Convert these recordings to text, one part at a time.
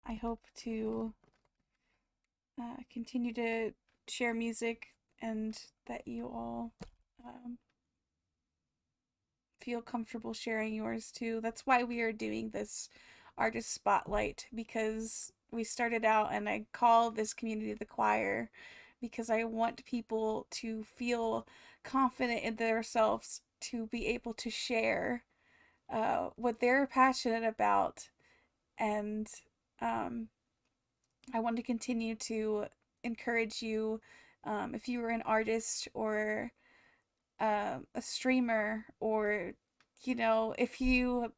I hope to continue to share music and that you all um, feel comfortable sharing yours too. That's why we are doing this artist spotlight because we started out and I call this community the choir because I want people to feel confident in themselves to be able to share what they're passionate about. And um, I want to continue to encourage you if you are an artist or a streamer or if you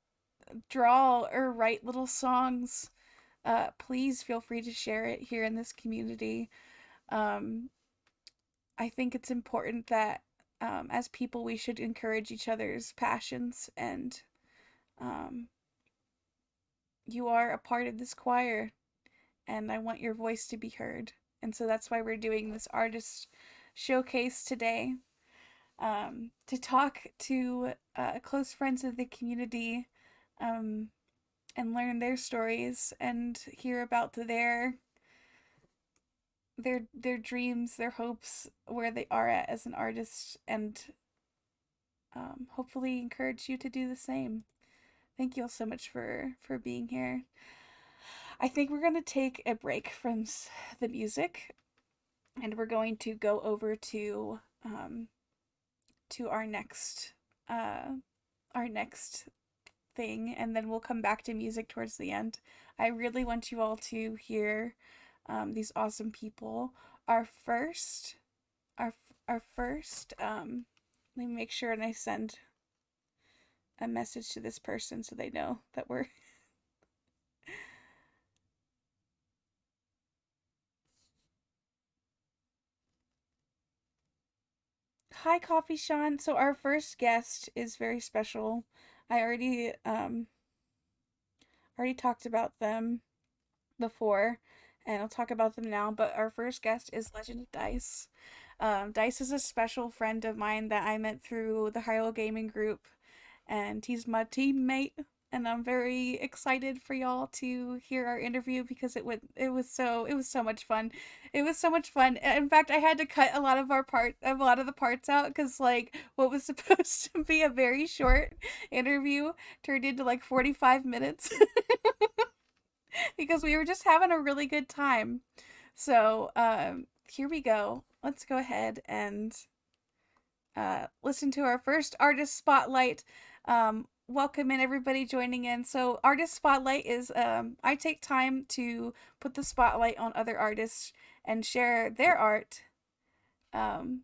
draw or write little songs, please feel free to share it here in this community. um, I think it's important that as people we should encourage each other's passions, and um, you are a part of this choir and I want your voice to be heard, and so that's why we're doing this artist showcase today, to talk to close friends of the community, um, and learn their stories and hear about their dreams, their hopes, where they are at as an artist, and hopefully encourage you to do the same. Thank you all so much for being here. I think we're gonna take a break from the music, and we're going to go over to uh, our next thing, and then we'll come back to music towards the end. I really want you all to hear these awesome people. Our first, our our first. Let me make sure and I send a message to this person so they know that we're. Hi, Coffee Sean. So our first guest is very special. I already talked about them before, and I'll talk about them now. But our first guest is Legend of Dice. Dice is a special friend of mine that I met through the Hyrule Gaming group, and he's my teammate. And I'm very excited for y'all to hear our interview because it was so much fun. It was so much fun. In fact, I had to cut a lot of the parts out because like what was supposed to be a very short interview turned into like 45 minutes because we were just having a really good time. So here we go. Let's go ahead and listen to our first artist spotlight. Welcome in everybody joining in. So, artist spotlight is I take time to put the spotlight on other artists and share their art. Um,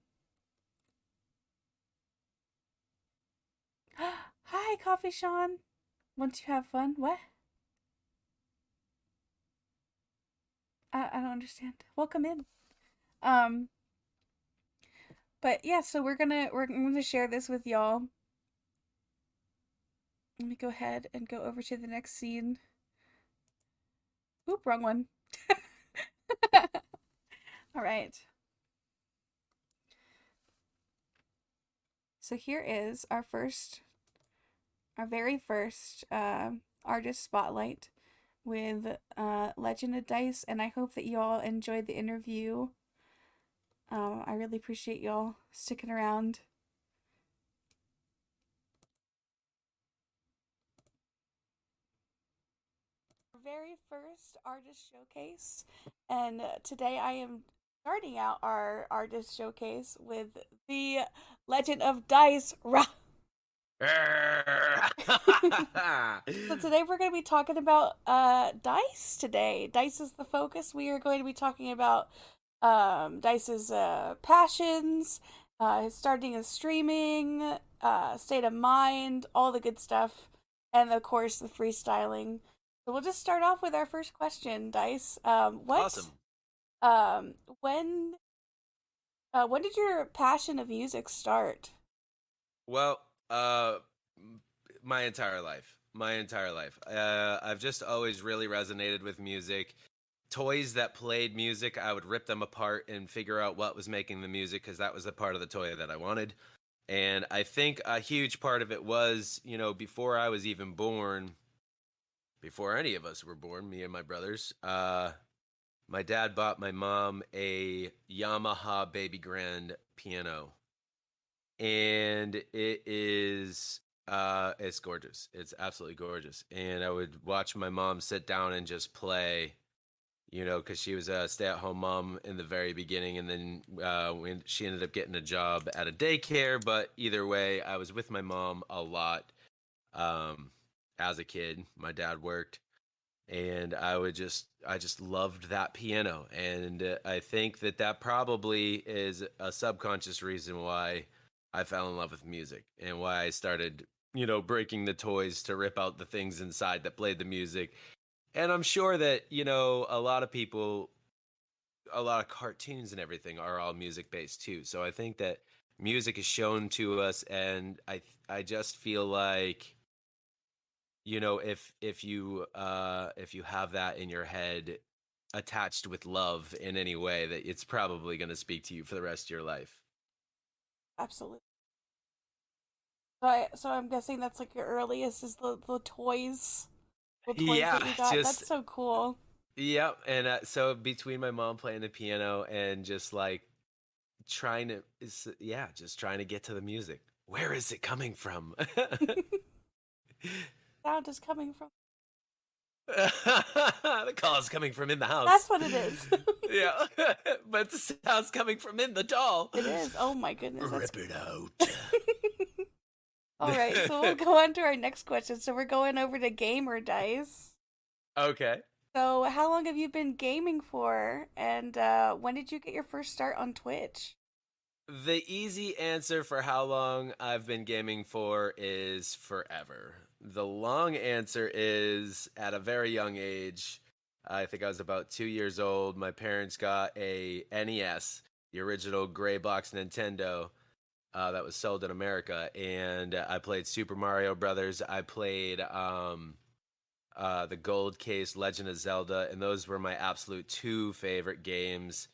Hi, Coffee Sean. Want to have fun? What? I don't understand. Welcome in. Um, but yeah, so we're gonna share this with y'all. Let me go ahead and go over to the next scene. Oop, wrong one. All right. So here is our very first artist spotlight with Legend of Dice, and I hope that you all enjoyed the interview. I really appreciate y'all sticking around. Very first artist showcase, and today I am starting out our artist showcase with the Legend of Dice. So today we're going to be talking about dice today. Dice is the focus. We are going to be talking about Dice's passions, his starting his streaming, state of mind, all the good stuff, and of course the freestyling. So we'll just start off with our first question, Dice. Awesome. Um, when when did your passion of music start? Well, my entire life. My entire life. I've just always really resonated with music. Toys that played music, I would rip them apart and figure out what was making the music because that was a part of the toy that I wanted. And I think a huge part of it was, before I was even born, before any of us were born, me and my brothers. My dad bought my mom a Yamaha Baby Grand piano, and it's gorgeous. It's absolutely gorgeous. And I would watch my mom sit down and just play, because she was a stay-at-home mom in the very beginning, and then when she ended up getting a job at a daycare. But either way, I was with my mom a lot um, as a kid. My dad worked, and I just loved that piano, and I think that probably is a subconscious reason why I fell in love with music and why I started, breaking the toys to rip out the things inside that played the music. And I'm sure that, a lot of people, a lot of cartoons and everything are all music based too. So I think that music is shown to us, and I just feel like, if you have that in your head attached with love in any way, that it's probably going to speak to you for the rest of your life. Absolutely. So I'm guessing that's like your earliest is the toys that Yeah, you got. That's just so cool. yep. And so between my mom playing the piano and just like just trying to get to the music. Where is it coming from? Sound is coming from. The call's coming from in the That's house. what it is. Yeah, but the sound's coming from in the doll. It is. Oh my goodness. That's. Rip it out. All right. So we'll go on to our next question. So we're going over to gamer dice. Okay. So how long have you been gaming for, and when did you get your first start on Twitch? The easy answer for how long I've been gaming for is forever. The long answer is at a very young age. I think I was about 2 years old. My parents got a NES, the original gray box Nintendo, that was sold in America, and I played Super Mario Brothers. I played the Gold Case Legend of Zelda, and those were my absolute two favorite games.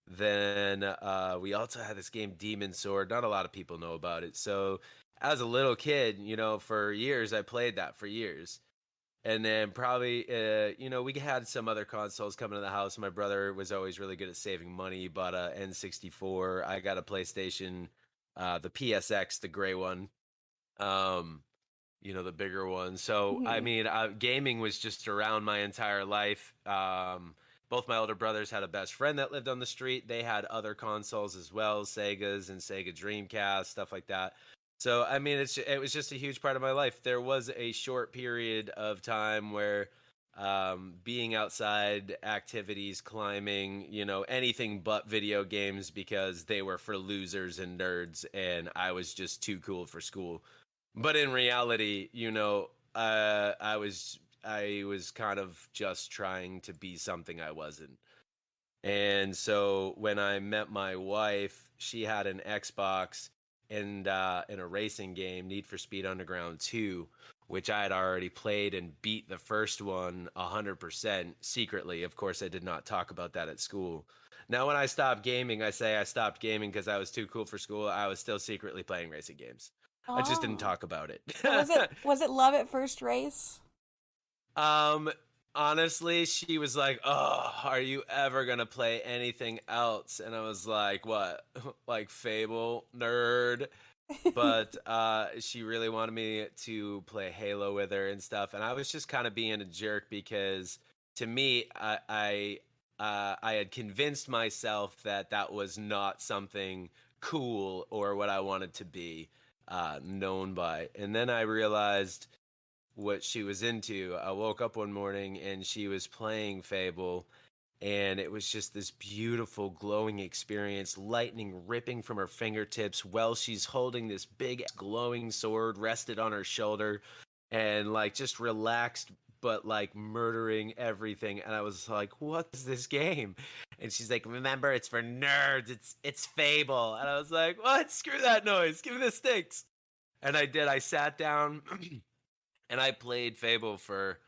Then we also had this game, Demon Sword. Not a lot of people know about it. So as a little kid, for years, I played that for years. And then probably, we had some other consoles coming to the house. My brother was always really good at saving money. He bought a N64. I got a PlayStation, the PSX, the gray one. Um, the bigger one. So, I Hmm. mean, gaming was just around my entire life. Both my older brothers had a best friend that lived on the street. They had other consoles as well, Segas and Sega Dreamcast, stuff like that. So, I mean, it was just a huge part of my life. There was a short period of time where being outside, activities, climbing, anything but video games, because they were for losers and nerds, and I was just too cool for school. But in reality, I was kind of just trying to be something I wasn't. And so when I met my wife, she had an Xbox and in a racing game, Need for Speed Underground 2, which I had already played and beat the first one 100% secretly. Of course, I did not talk about that at school. Now, when I stopped gaming, I say I stopped gaming because I was too cool for school. I was still secretly playing racing games. I just didn't Oh. talk about it. So was it love at first race? um, Honestly, she was like, "Oh, are you ever gonna play anything else?" And I was like, "What? Like Fable, nerd?" But she really wanted me to play Halo with her and stuff, and I was just kind of being a jerk because to me, I had convinced myself that that was not something cool or what I wanted to be known by, and then I realized what she was into. I woke up one morning and she was playing Fable, and it was just this beautiful glowing experience, lightning ripping from her fingertips while she's holding this big glowing sword rested on her shoulder, and like just relaxed but like murdering everything. And I was like, what is this game? And she's like, remember, it's for nerds, it's Fable. And I was like, what? Screw that noise, give me the sticks. And I did. I sat down and I played Fable for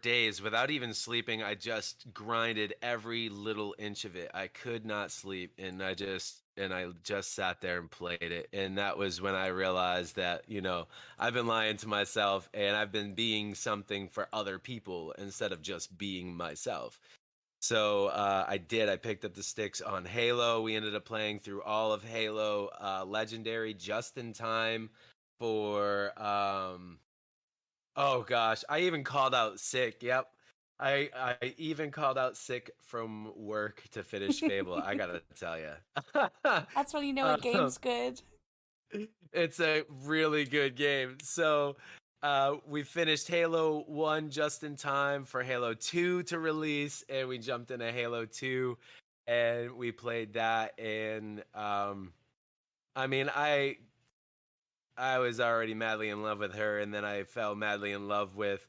days without even sleeping. I just grinded every little inch of it. I could not sleep, and I just and I just sat there and played it. And that was when I realized that, I've been lying to myself and I've been being something for other people instead of just being myself. So I did. I picked up the sticks on Halo. We ended up playing through all of Halo Legendary just in time for oh gosh, I even called out sick. Yep. I even called out sick from work to finish Fable. I gotta tell you, That's when you know a game's good. it's a really good game. So we finished Halo 1 just in time for Halo 2 to release, and we jumped into Halo 2 and we played that. And I mean, I was already madly in love with her, and then I fell madly in love with,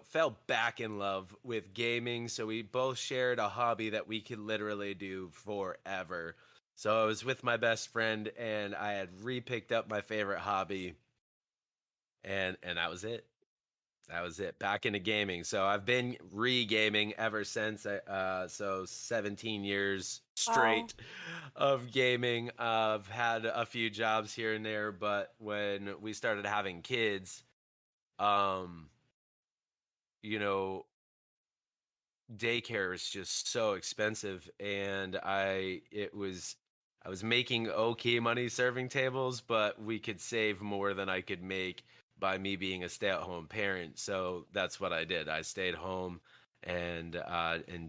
fell back in love with gaming. So we both shared a hobby that we could literally do forever. So I was with my best friend, and I had re-picked up my favorite hobby, and that was it. That was it. Back into gaming. So I've been re-gaming ever since. So 17 years Wow. straight of gaming. I've had a few jobs here and there, but when we started having kids, um, you know, daycare is just so expensive, and I was making okay money serving tables, but we could save more than I could make by me being a stay-at-home parent. So that's what I did. I stayed home, and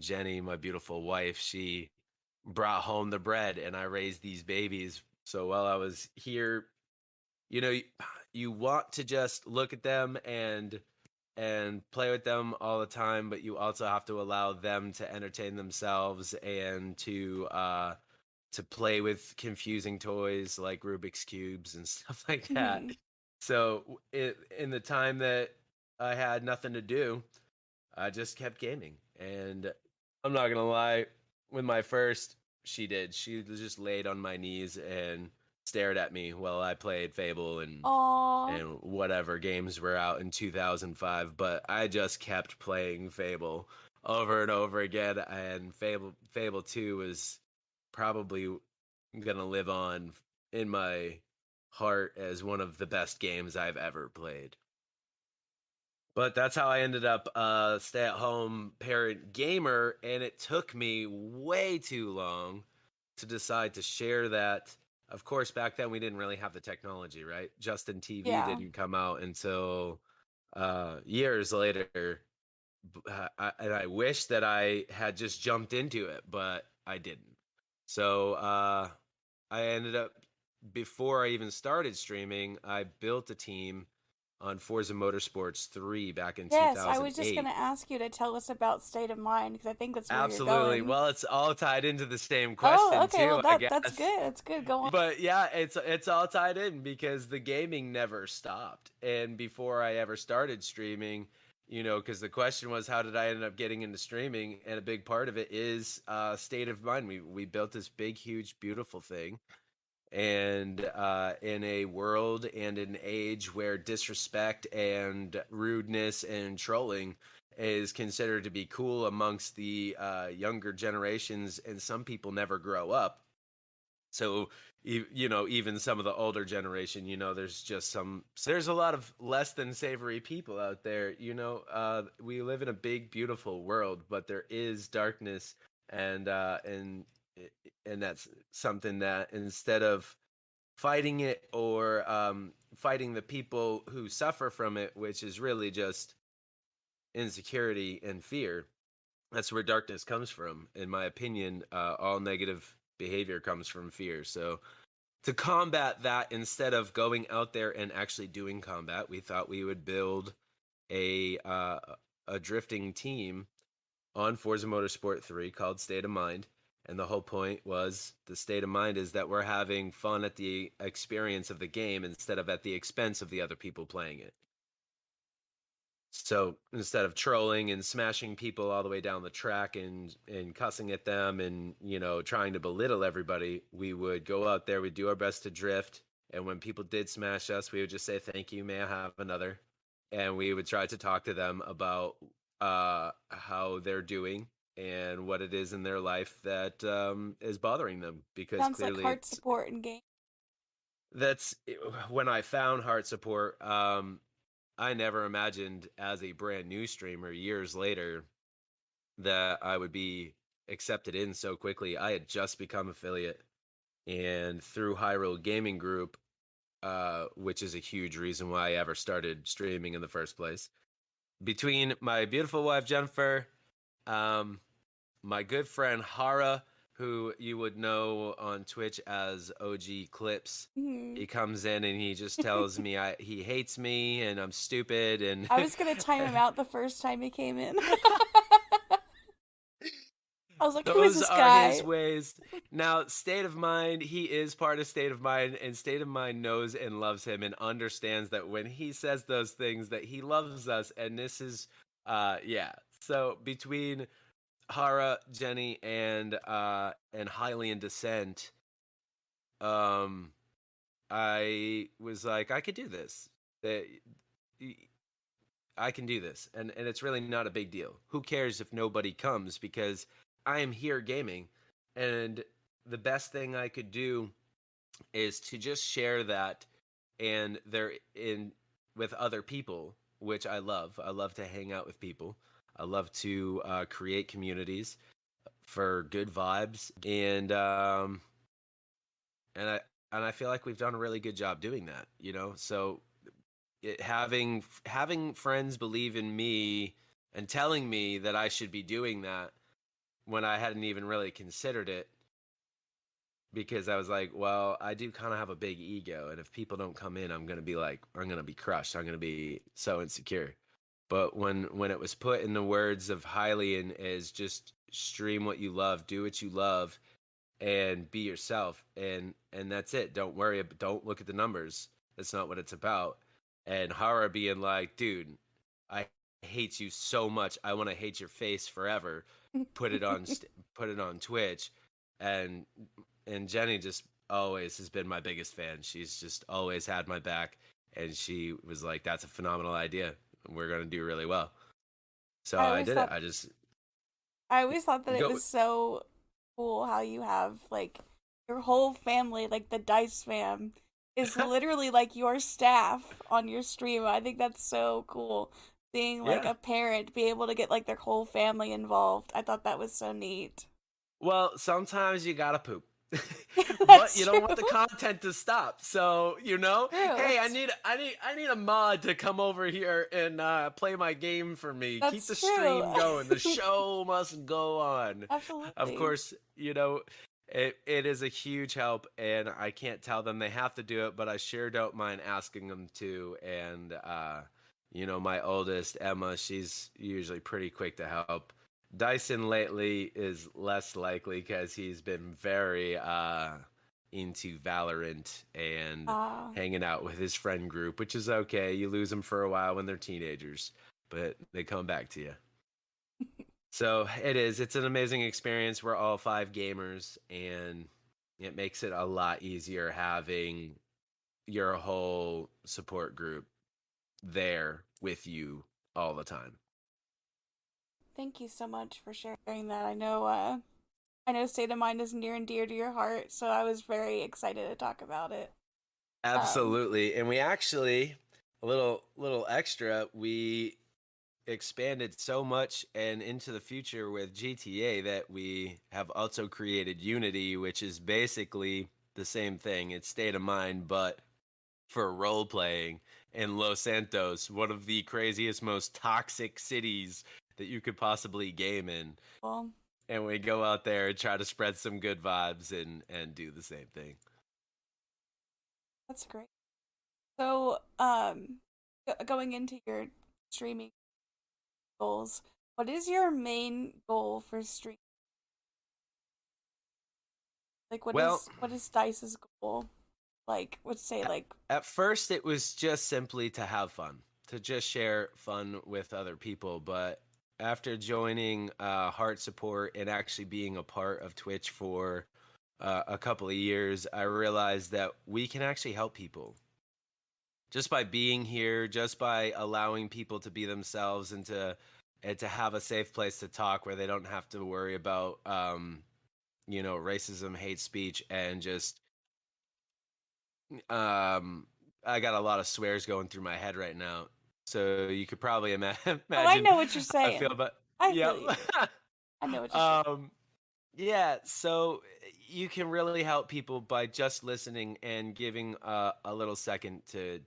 Jenny, my beautiful wife, she brought home the bread, and I raised these babies. So while I was here, you know, you want to just look at them and play with them all the time, but you also have to allow them to entertain themselves and to play with confusing toys like Rubik's cubes and stuff like that. So in the time that I had nothing to do, I just kept gaming. And I'm not gonna lie, with my first, she did. She just laid on my knees and stared at me while I played Fable Aw. and whatever games were out in 2005. But I just kept playing Fable over and over again, and Fable 2 was probably gonna live on in my heart as one of the best games I've ever played. But that's how I ended up stay-at-home parent gamer, and it took me way too long to decide to share that. Of course, back then we didn't really have the technology, right? Justin TV Yeah. didn't come out until years later, and I wish that I had just jumped into it, but I didn't. So I ended up, before I even started streaming, I built a team on Forza Motorsports 3 back in Yes, I was just gonna 2008. ask you to tell us about State of Mind because I think that's where you're Absolutely. going. Well, it's all tied into the same Oh, question okay. Well, too, I that's guess. good. That's good. Go on. But yeah, it's all tied in because the gaming never stopped. And before I ever started streaming, because the question was, how did I end up getting into streaming? And a big part of it is state of mind. We built this big, huge, beautiful thing, and in a world and an age where disrespect and rudeness and trolling is considered to be cool amongst the younger generations, and some people never grow up. So even some of the older generation, there's just there's a lot of less than savory people out there. We live in a big beautiful world, but there is darkness, and and that's something that, instead of fighting it, or fighting the people who suffer from it, which is really just insecurity and fear, that's where darkness comes from. In my opinion, all negative behavior comes from fear. So to combat that, instead of going out there and actually doing combat, we thought we would build a drifting team on Forza Motorsport 3 called State of Mind. And the whole point was, the state of mind is that we're having fun at the experience of the game instead of at the expense of the other people playing it. So instead of trolling and smashing people all the way down the track and cussing at them and, trying to belittle everybody, we would go out there, we'd do our best to drift. And when people did smash us, we would just say, "Thank you, may I have another?" And we would try to talk to them about how they're doing, and what it is in their life that is bothering them, because Sounds like clearly heart support and game. that's when I found heart support. I never imagined as a brand new streamer years later that I would be accepted in so quickly. I had just become affiliate, and through Hyrule Gaming Group, which is a huge reason why I ever started streaming in the first place. Between my beautiful wife Jennifer, um, my good friend Hara, who you would know on Twitch as OG Clips. Hmm. He comes in and he just tells me he hates me and I'm stupid and I was gonna time him out the first time he came in. I was like, who is those this are his guy? ways. Now, State of Mind, he is part of State of Mind, and State of Mind knows and loves him and understands that when he says those things that he loves us, and this is yeah. So between Hara, Jenny, and Hylian Descent, um I was like, I could do this. That I can do this, and it's really not a big deal. Who cares if nobody comes, because I am here gaming, and the best thing I could do is to just share that and they're in with other people, which I love. I love to hang out with people. I love to create communities for good vibes, and I feel like we've done a really good job doing that. So having friends believe in me and telling me that I should be doing that when I hadn't even really considered it, because I was like, well, I do kind of have a big ego, and if people don't come in, I'm gonna be crushed. I'm gonna be so insecure. But when it was put in the words of Hylian, is just stream what you love, do what you love, and be yourself, and that's it. Don't look at the numbers. That's not what it's about. And Hara being like, dude, I hate you so much. I want to hate your face forever. Put it on put it on Twitch, and Jenny just always has been my biggest fan. She's just always had my back, and she was like, that's a phenomenal idea. We're gonna do really well. So I I always did it. thought I always thought that it Go was so cool how you have like your whole family, like the Dice fam, is literally like your staff on your stream. I think that's so cool. Seeing like yeah. a parent be able to get like their whole family involved. I thought that was so neat. Well, sometimes you gotta poop. But you That's don't want true. the content to stop. So, True. hey, I need a mod to come over here and play my game for me. Keep the That's true. stream going. The show must go on. Of Absolutely. course, it is a huge help, and I can't tell them they have to do it, but I sure don't mind asking them to. And my oldest, Emma, she's usually pretty quick to help. Dyson lately is less likely because he's been very into Valorant and Uh hanging out with his friend group, which is okay. You lose them for a while when they're teenagers, but they come back to you. So it's an amazing experience. We're all five gamers, and it makes it a lot easier having your whole support group there with you all the time. Thank you so much for sharing that. I know State of Mind is near and dear to your heart, so I was very excited to talk about it. Um Absolutely. And we actually, a little extra, we expanded so much and into the future with GTA that we have also created Unity, which is basically the same thing. It's State of Mind, but for role playing in Los Santos, one of the craziest, most toxic cities that you could possibly game in. well, And we go out there and try to spread some good vibes and do the same thing. that's great. So, going into your streaming goals, what is your main goal for stream? Like, Well, what is Dice's goal? Like, would say like, at first, it was just simply to have fun, to just share fun with other people. But after joining Heart Support and actually being a part of Twitch for a couple of years, I realized that we can actually help people just by being here, just by allowing people to be themselves and to and to have a safe place to talk where they don't have to worry about racism, hate speech, and just um I got a lot of swears going through my head right now. So you could probably Oh, I imagine know what you're how I feel saying. about. I Yep. feel you. I know what you're saying. um yeah, so you can really help people by just listening and giving a little second to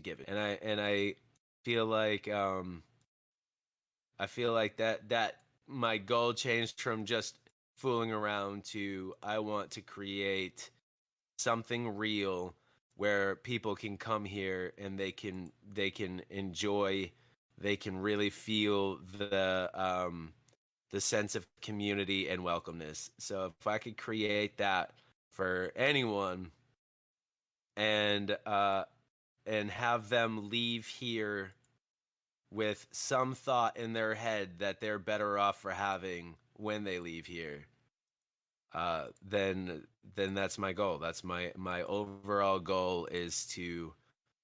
give it. And I feel like that my goal changed from just fooling around to I want to create something real where people can come here and they can enjoy, they can really feel the sense of community and welcomeness. So if I could create that for anyone and have them leave here with some thought in their head that they're better off for having when they leave here, then that's my goal. That's my overall goal, is to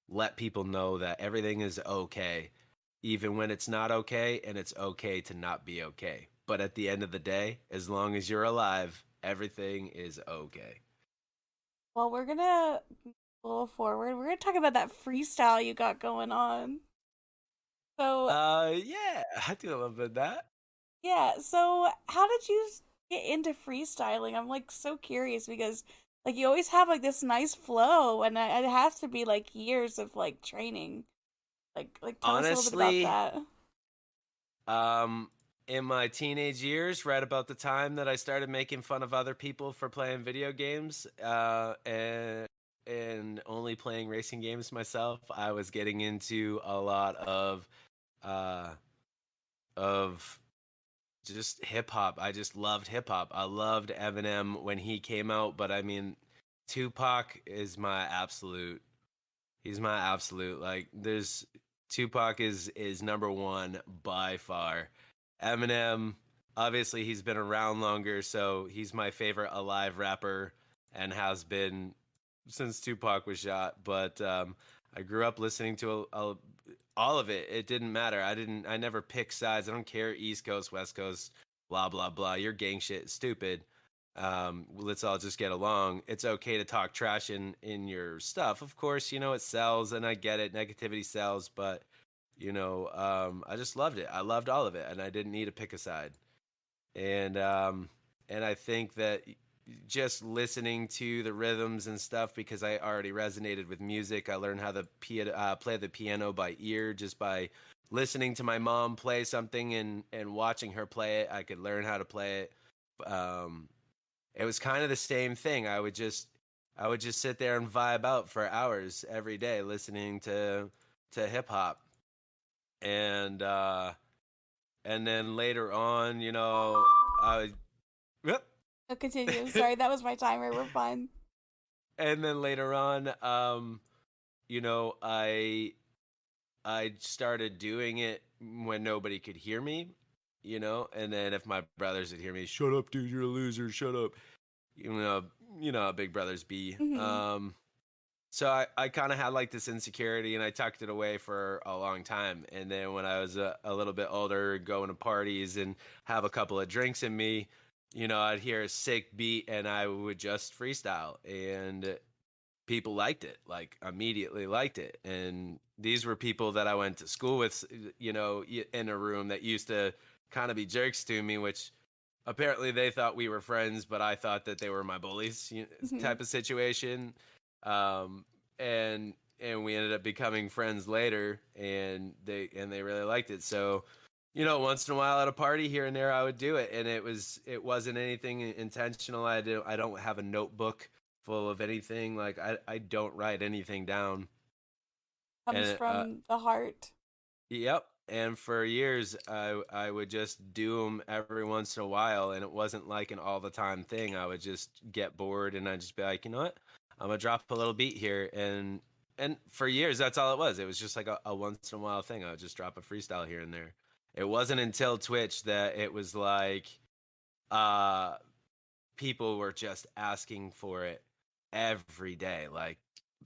let people know that everything is okay, even when it's not okay, and it's okay to not be okay. But at the end of the day, as long as you're alive, everything is okay. Well, we're gonna go forward. We're gonna talk about that freestyle you got going on. So, Yeah, I do a little bit of that. yeah, so how did you get into freestyling? I'm like so curious because like you always have like this nice flow and it has to be like years of like training. Like tell us a little bit about Honestly, that. um, in my teenage years, right about the time that I started making fun of other people for playing video games, and only playing racing games myself, I was getting into a lot uh of just hip hop. I just loved hip hop. I loved Eminem when he came out, but I mean, Tupac is my absolute. He's my absolute. Like, there's Tupac is number one by far. Eminem, obviously, he's been around longer, so he's my favorite alive rapper and has been since Tupac was shot. But I grew up listening to all of it. It didn't matter. I never pick sides. I don't care East Coast, West Coast, blah blah blah. Your gang shit is stupid. Let's all just get along. It's okay to talk trash in your stuff. Of course, it sells, and I get it. Negativity sells, but I just loved it. I loved all of it, and I didn't need to pick a side. And I think that just listening to the rhythms and stuff, because I already resonated with music. I learned how to play the piano by ear just by listening to my mom play something and watching her play it. I could learn how to play it. Um, it was kind of the same thing. I would just sit there and vibe out for hours every day listening to hip hop. And then later on, I yep. Oh, continue. Sorry, that was my timer. We're fine. And then later on, you know, I I started doing it when nobody could hear me, and then if my brothers would hear me, shut up, dude, you're a loser, shut up. You know, you know how big brothers be. Hmm. So I kind of had like this insecurity, and I tucked it away for a long time. And then when I was a little bit older, going to parties and have a couple of drinks in me, I'd hear a sick beat and I would just freestyle. And people liked it, like immediately liked it. And these were people that I went to school with, in a room that used to kind of be jerks to me, which apparently they thought we were friends, but I thought that they were my bullies, Hmm. type of situation. Um, and we ended up becoming friends later, and they really liked it. So, once in a while at a party here and there, I would do it, and it wasn't anything intentional. I don't have a notebook full of anything. Like, I don't write anything down. Comes And from the heart. yep. And for years, I would just do them every once in a while, and it wasn't like an all the time thing. I would just get bored, and I'd just be like, you know what, I'm gonna drop a little beat here, and for years, that's all it was. It was just like a once in a while thing. I would just drop a freestyle here and there. It wasn't until Twitch that it was like, uh, people were just asking for it every day, like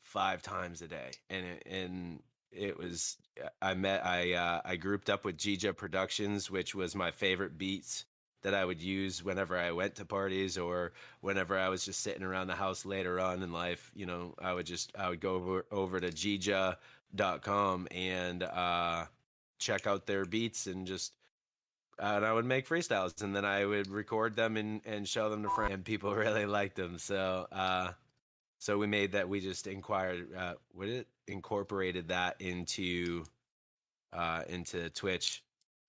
5 times a day, and it was I grouped up with Gija Productions, which was my favorite beats that I would use whenever I went to parties or whenever I was just sitting around the house later on in life. I would go over to Gija.com and check out their beats and I would make freestyles, and then I would record them and show them to friends, and people really liked them. So we made that. We just incorporated that into Twitch,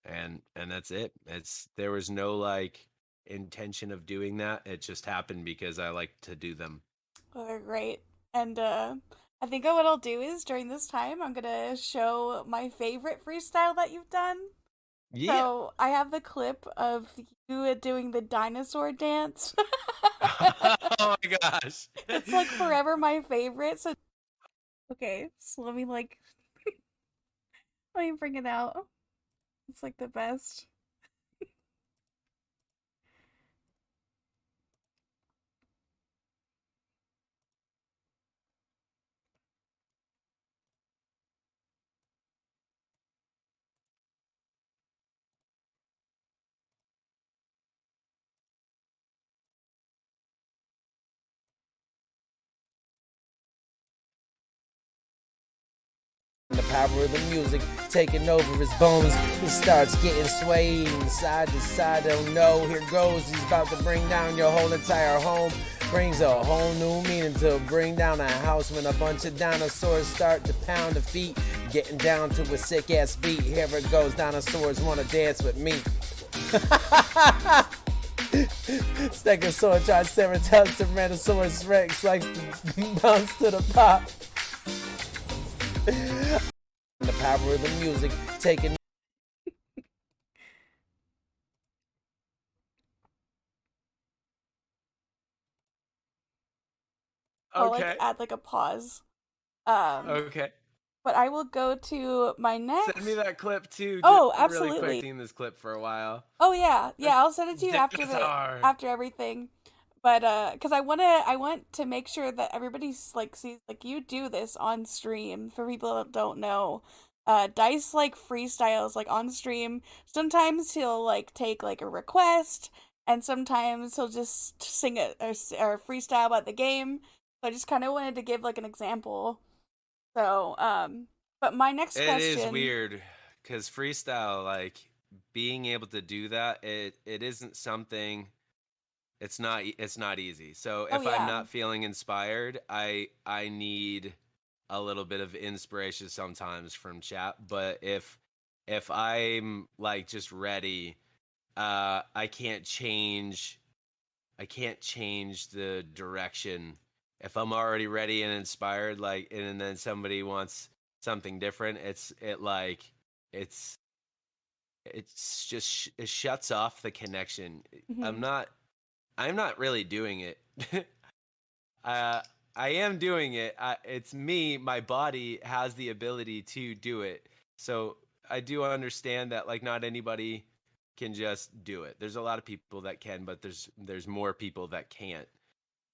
and that's it. There was no like intention of doing that. It just happened because I like to do them. Well, they're great. And I think what I'll do is during this time, I'm gonna show my favorite freestyle that you've done. Yeah. So I have the clip of you doing the dinosaur dance. Oh my gosh. It's like forever my favorite. So okay, so let me bring it out. It's like the best. The power of the music taking over his bones. He starts getting swayed side to side. Don't know. Here goes. He's about to bring down your whole entire home. Brings a whole new meaning to bring down a house when a bunch of dinosaurs start to pound the feet. Getting down to a sick ass beat. Here it goes. Dinosaurs wanna dance with me. Stegosaur, Triceratops, Tyrannosaurus Rex likes to bounce to the pop. The power of the music taking. I'll like Okay. add like a pause. Um, Okay. but I will go to my Send me next. that clip too, just Oh, really quick. absolutely. Seen this clip for a while. Oh yeah, The yeah. I'll send it to you dinosaur. after everything. But cuz I want to make sure that everybody's like sees like you do this on stream for people that don't know. Dice like freestyles like on stream. Sometimes he'll like take like a request and sometimes he'll just sing it or freestyle about the game. So I just kind of wanted to give like an example. So, but my next It is question. weird because freestyle, like being able to do that, it isn't something. It's not easy. So Oh if I'm yeah. not feeling inspired, I need a little bit of inspiration sometimes from chat. But if I'm like just ready, I can't change the direction. If I'm already ready and inspired, like, and then somebody wants something different, it's it shuts off the connection. I'm Mhm. not I'm not really doing it. uh, I am doing it. It's me. My body has the ability to do it. So I do understand that like not anybody can just do it. There's a lot of people that can, but there's more people that can't.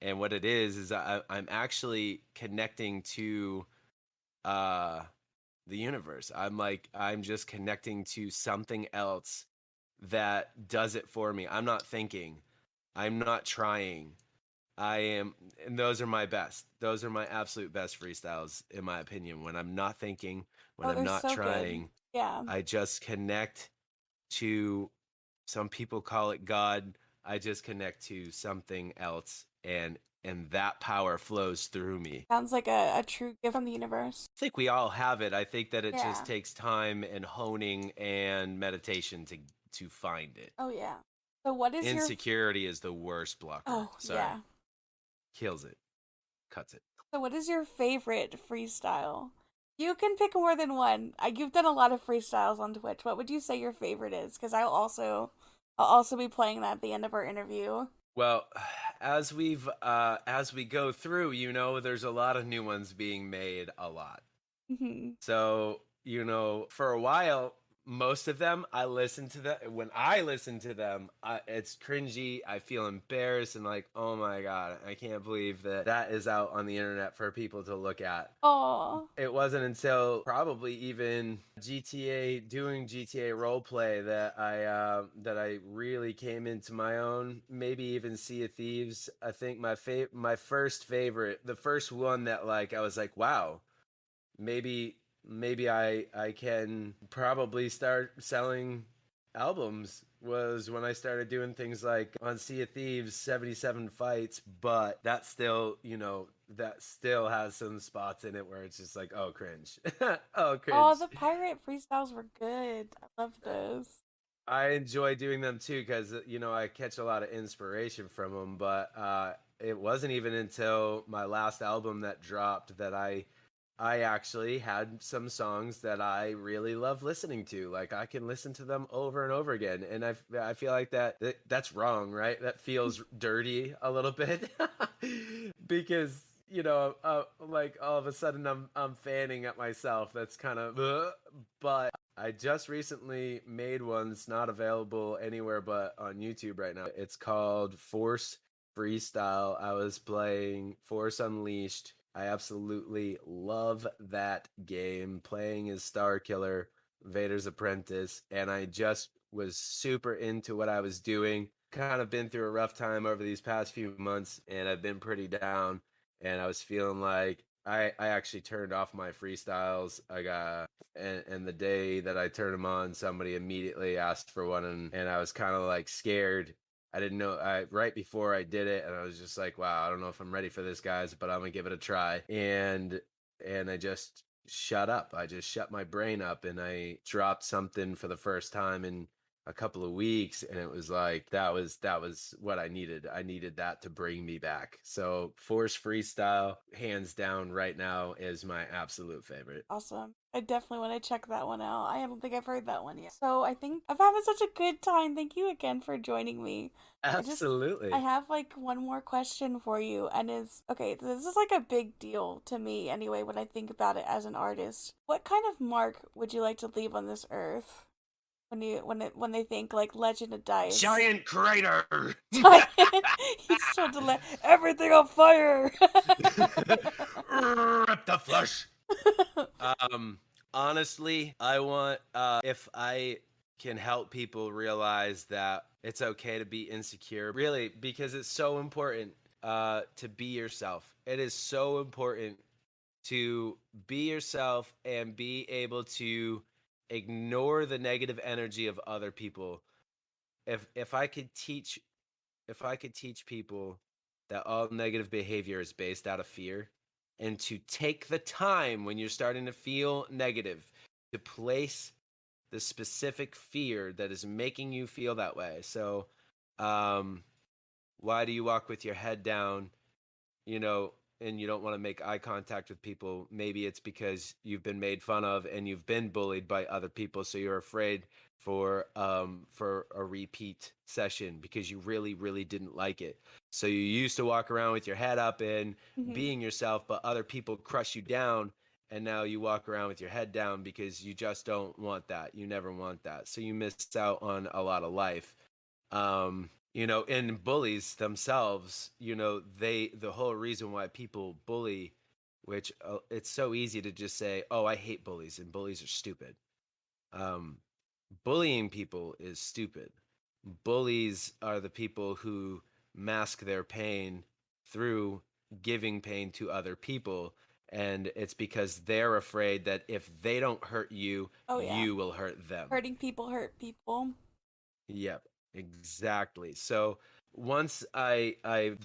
And what it is I'm actually connecting to uh the universe. I'm just connecting to something else that does it for me. I'm not thinking. I'm not trying. I am, and those are my best. Those are my absolute best freestyles, in my opinion. When I'm not thinking, when Oh, I'm they're not so good. trying, Yeah. I just connect to, some people call it God. I just connect to something else, and that power flows through me. Sounds like a true gift from the universe. I think we all have it. I think that it just Yeah. takes time and honing and meditation to find it. Oh yeah. So what is your Insecurity is the worst blocker. Oh, Sorry. yeah. Kills it. Cuts it. So what is your favorite freestyle? You can pick more than one. You've done a lot of freestyles on Twitch. What would you say your favorite is? Because I'll also be playing that at the end of our interview. Well, as we go through, there's a lot of new ones being made a lot. Hmm. So, for a while, most of them, I listen to them. When I listen to them, it's cringy. I feel embarrassed and like, oh my God, I can't believe that is out on the internet for people to look at. Oh. It wasn't until probably even doing GTA roleplay that I really came into my own. Maybe even Sea of Thieves. I think my first favorite, the first one that like I was like, wow, maybe I can probably start selling albums, was when I started doing things like on Sea of Thieves 77 fights, but that still, that still has some spots in it where it's just like, oh, cringe. Oh, Oh, cringe. the pirate freestyles were good. I love those. I enjoy doing them too because, I catch a lot of inspiration from them, but it wasn't even until my last album that dropped that I actually had some songs that I really love listening to. Like I can listen to them over and over again, and I feel like that's wrong, right? That feels dirty a little bit because like all of a sudden I'm fanning at myself. That's kind of, but I just recently made one. It's not available anywhere but on YouTube right now. It's called Force Freestyle. I was playing Force Unleashed. I absolutely love that game. Playing as Star Killer, Vader's apprentice, and I just was super into what I was doing. Kind of been through a rough time over these past few months, and I've been pretty down. And I was feeling like I actually turned off my freestyles. And the day that I turned them on, somebody immediately asked for one, and I was kind of like scared. I didn't know. Right before I did it, and I was just like, "Wow, I don't know if I'm ready for this, guys, but I'm gonna give it a try." And I just shut up. I just shut my brain up, and I dropped something for the first time in a couple of weeks, and it was like that was what I needed. I needed that to bring me back. So Force Freestyle, hands down, right now is my absolute favorite. Awesome. I definitely want to check that one out. I don't think I've heard that one yet. So I think I've having such a good time. Thank you again for joining me. I Absolutely. have like one more question for you, and okay, this is like a big deal to me anyway when I think about it as an artist. What kind of mark would you like to leave on this earth when they think like Legend of Dice? Giant crater. Giant. He's trying to let everything on fire. Rip the flesh. Honestly, I want if I can help people realize that it's okay to be insecure, really, because it's so important to be yourself. It is so important to be yourself and be able to ignore the negative energy of other people. If I could teach people that all negative behavior is based out of fear, and to take the time when you're starting to feel negative to place the specific fear that is making you feel that way. So, why do you walk with your head down, and you don't want to make eye contact with people? Maybe it's because you've been made fun of and you've been bullied by other people, so you're afraid for a repeat session because you really really didn't like it. So you used to walk around with your head up and Mhm. being yourself, but other people crush you down, and now you walk around with your head down because you just don't want that. You never want that. So you miss out on a lot of life. And bullies themselves, the whole reason why people bully, which it's so easy to just say, oh, I hate bullies and bullies are stupid. Um, Bullying people is stupid. Bullies are the people who mask their pain through giving pain to other people. And it's because they're afraid that if they don't hurt you, Oh yeah. you will hurt them. Hurting people hurt people. Yep, exactly. So once I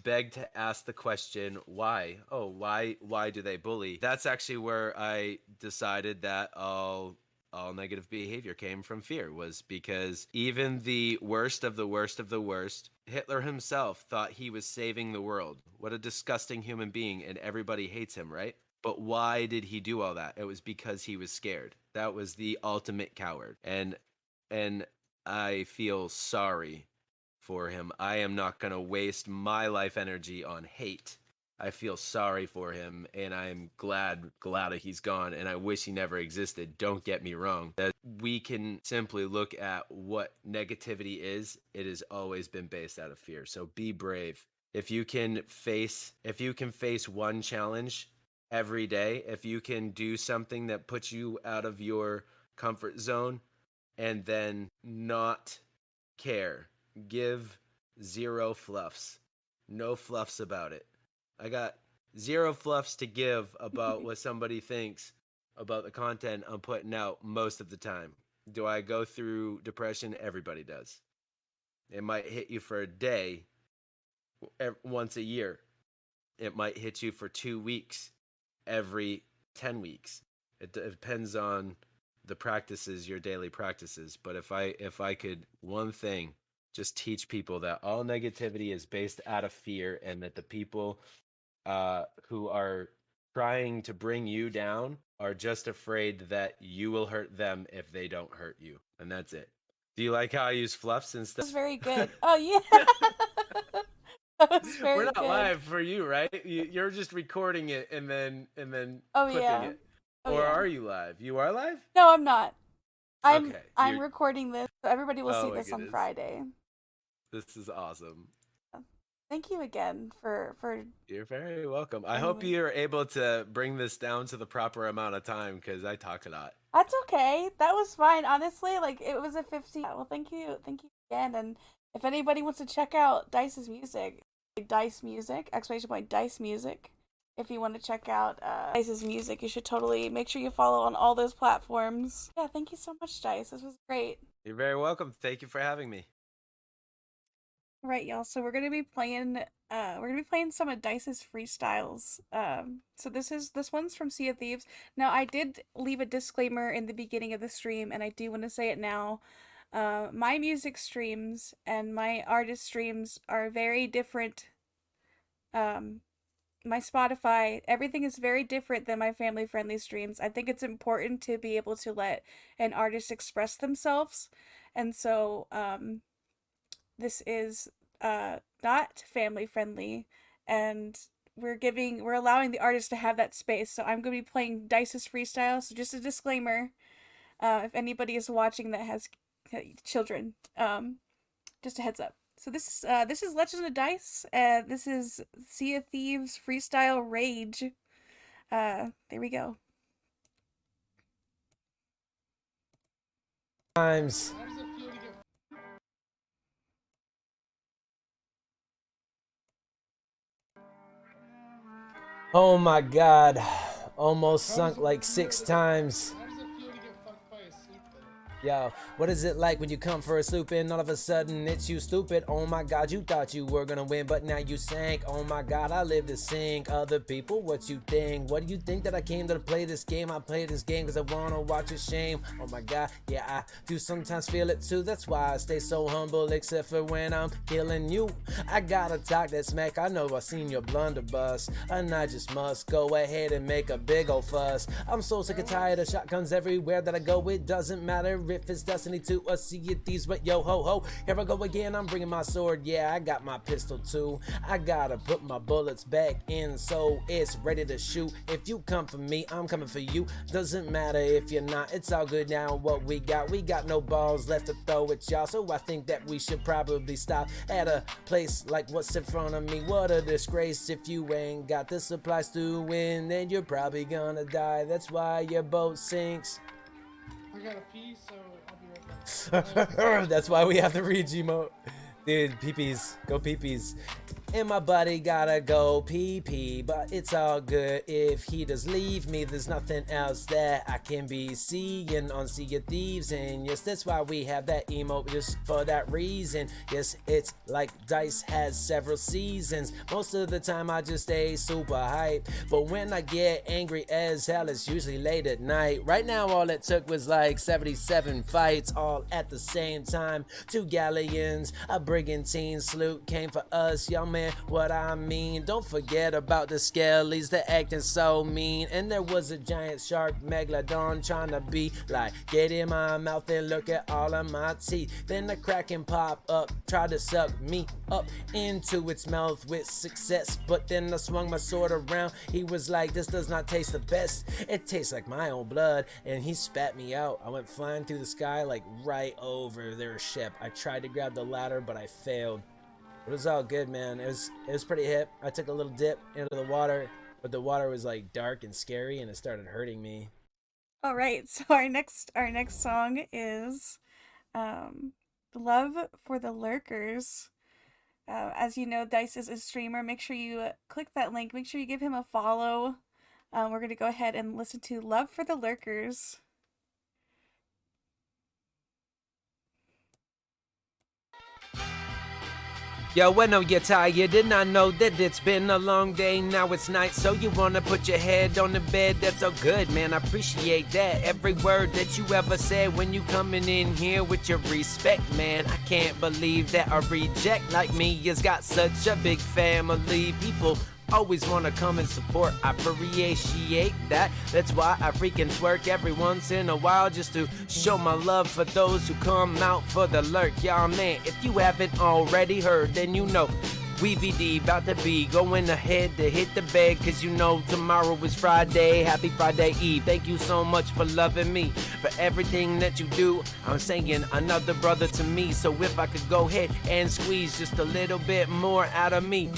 begged to ask the question, why? Oh, why do they bully? That's actually where I decided that all negative behavior came from fear, was because even the worst of the worst of the worst, Hitler himself thought he was saving the world. What a disgusting human being, and everybody hates him, right? But why did he do all that? It was because he was scared. That was the ultimate coward. And I feel sorry for him. I am not going to waste my life energy on hate. I feel sorry for him, and I'm glad that he's gone, and I wish he never existed. Don't get me wrong. That we can simply look at what negativity is. It has always been based out of fear. So be brave. If you can face one challenge every day, if you can do something that puts you out of your comfort zone and then not care, give zero fluffs. No fluffs about it. I got zero fluffs to give about what somebody thinks about the content I'm putting out most of the time. Do I go through depression? Everybody does. It might hit you for a day once a year. It might hit you for 2 weeks every 10 weeks. It depends on the practices, your daily practices. But if I could one thing, just teach people that all negativity is based out of fear, and that the people who are trying to bring you down are just afraid that you will hurt them if they don't hurt you. And that's it. Do you like how I use fluffs and That stuff? was very good. Oh, yeah. That was very We're not good. live for you, right? You're just recording it and then Oh, clipping yeah. it. Oh, Or yeah. are you live? You are live? No, I'm not. I'm Okay, recording this, so everybody will Oh see my this on goodness. Friday. This is awesome. Thank you again for You're very welcome. I Bringing hope me- you're able to bring this down to the proper amount of time, because I talk a lot. That's okay. That was fine. Honestly, like it was a 15. Well, thank you again. And if anybody wants to check out Dice's music, Dice Music, !Dice Music. If you want to check out Dice's music, you should totally make sure you follow on all those platforms. Yeah, thank you so much, Dice. This was great. You're very welcome. Thank you for having me. Right, y'all. So we're gonna be playing some of Dice's freestyles. So this one's from Sea of Thieves. Now I did leave a disclaimer in the beginning of the stream, and I do want to say it now. My music streams and my artist streams are very different. My Spotify, everything is very different than my family friendly streams. I think it's important to be able to let an artist express themselves. And so, this is not family friendly, and we're allowing the artist to have that space. So I'm going to be playing Dice's freestyle. So just a disclaimer, if anybody is watching that has children, just a heads up. So this is Legend of Dice. This is Sea of Thieves freestyle Rage. There we go. Times. Oh my God, almost sunk like 6 times. How does it feel to get fucked by a sleep though? Yo, what is it like when you come for a swoop and all of a sudden it's you stupid? Oh my God, you thought you were gonna win, but now you sank. Oh my God, I live to sing. Other people, what you think? What do you think that I came to play this game? I play this game because I wanna watch your shame. Oh my God, yeah, I do sometimes feel it too. That's why I stay so humble, except for when I'm killing you. I gotta talk that smack. I know I seen your blunderbuss, and I just must go ahead and make a big ol' fuss. I'm so sick and tired of shotguns everywhere that I go. It doesn't matter if it's Destiny 2 or Sea of Thieves, but yo ho ho, here I go again. I'm bringing my sword. Yeah, I got my pistol too. I gotta put my bullets back in so it's ready to shoot. If you come for me, I'm coming for you. Doesn't matter if you're not, it's all good now. What we got no balls left to throw at y'all, so I think that we should probably stop at a place like what's in front of me. What a disgrace. If you ain't got the supplies to win, then you're probably gonna die. That's why your boat sinks. I gotta pee, so I'll be right back. That's why we have the Regi mode. Dude, peepees, go peepees. And my buddy gotta go pee-pee, but it's all good if he does leave me. There's nothing else that I can be seeing on Sea of Thieves, and yes, that's why we have that emote, just for that reason. Yes, it's like Dice has several seasons. Most of the time I just stay super hype, but when I get angry as hell, it's usually late at night. Right now all it took was like 77 fights all at the same time. 2 galleons, a brigantine sloop came for us. Y'all man understand what I mean. Don't forget about the skellies, they're acting so mean. And there was a giant shark megalodon trying to be like, get in my mouth and look at all of my teeth. Then the kraken pop up, tried to suck me up into its mouth with success. But then I swung my sword around. He was like, this does not taste the best. It tastes like my own blood. And he spat me out. I went flying through the sky like right over their ship. I tried to grab the ladder, but I failed. It was all good, man. It was pretty hip. I took a little dip into the water, but the water was like dark and scary, and it started hurting me. All right, so our next song is "Love for the Lurkers." As you know, Dice is a streamer. Make sure you click that link. Make sure you give him a follow. We're gonna go ahead and listen to "Love for the Lurkers." Yo, I know you're tired, and I know that it's been a long day. Now it's night, so you wanna put your head on the bed. That's so good, man. I appreciate that. Every word that you ever said when you coming in here with your respect, man. I can't believe that a reject like me has got such a big family. People always wanna come and support. I appreciate that. That's why I freaking twerk every once in a while, just to show my love for those who come out for the lurk. Y'all, man, if you haven't already heard, then you know we VD about to be going ahead to hit the bed, cause you know tomorrow is Friday. Happy Friday Eve. Thank you so much for loving me, for everything that you do. I'm saying another brother to me, so if I could go ahead and squeeze just a little bit more out of me.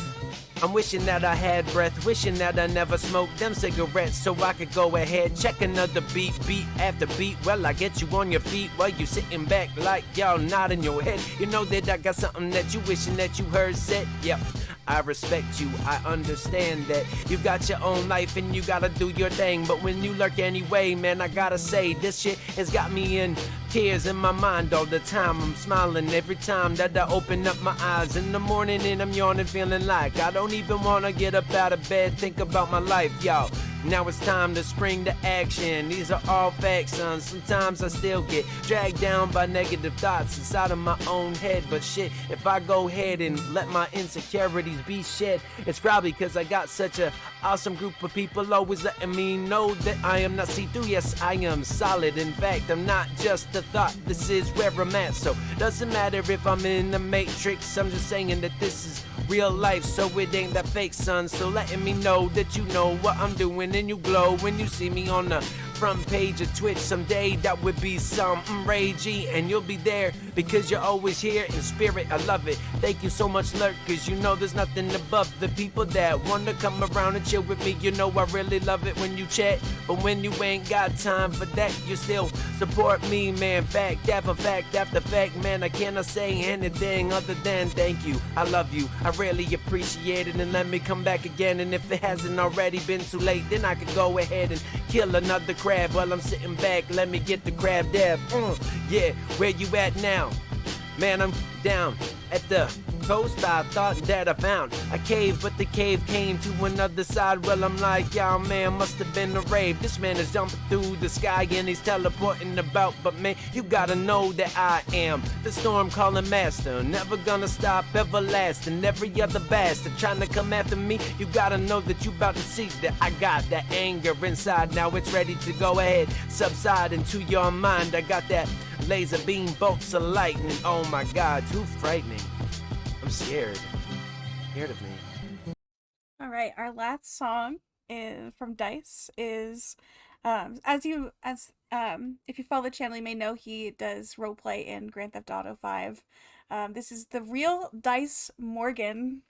I'm wishing that I had breath, wishing that I never smoked them cigarettes, so I could go ahead, check another beat after beat. Well, I get you on your feet while you sitting back like y'all nodding your head. You know that I got something that you wishing that you heard said. Yep, I respect you, I understand that you got your own life and you gotta do your thing. But when you lurk anyway, man, I gotta say, this shit has got me in tears in my mind all the time. I'm smiling every time that I open up my eyes in the morning, and I'm yawning feeling like I don't even wanna get up out of bed, think about my life, y'all. Now it's time to spring to action. These are all facts, son. Sometimes I still get dragged down by negative thoughts inside of my own head. But shit, if I go ahead and let my insecurities be shed, it's probably because I got such a awesome group of people always letting me know that I am not see-through. Yes, I am solid. In fact, I'm not just a thought. This is where I'm at. So doesn't matter if I'm in the matrix. I'm just saying that this is real life, so it ain't that fake, son. So letting me know that you know what I'm doing, and you glow when you see me on the front page of Twitch. Someday that would be something ragey, and you'll be there because you're always here in spirit. I love it. Thank you so much, Lurk, cause you know there's nothing above the people that wanna come around and chill with me. You know I really love it when you chat, but when you ain't got time for that, you still support me, man. Fact after fact after fact, man. I cannot say anything other than thank you. I love you. I really appreciate it, and let me come back again. And if it hasn't already been too late, then I could go ahead and kill another crab while I'm sitting back. Let me get the crab dab. Yeah, where you at now? Man, I'm down at the coast. I thought that I found a cave, but the cave came to another side. Well, I'm like, y'all, man, must have been a rave. This man is jumping through the sky and he's teleporting about. But man, you gotta know that I am the storm calling master, never gonna stop, everlasting. Every other bastard trying to come after me, you gotta know that you about to see that I got that anger inside. Now it's ready to go ahead, subside into your mind. I got that laser beam bolts of lightning. Oh my god, too frightening. I'm scared. Scared of me. All right, our last song is from Dice is if you follow the channel, you may know he does roleplay in Grand Theft Auto 5. This is the real Dice Morgan.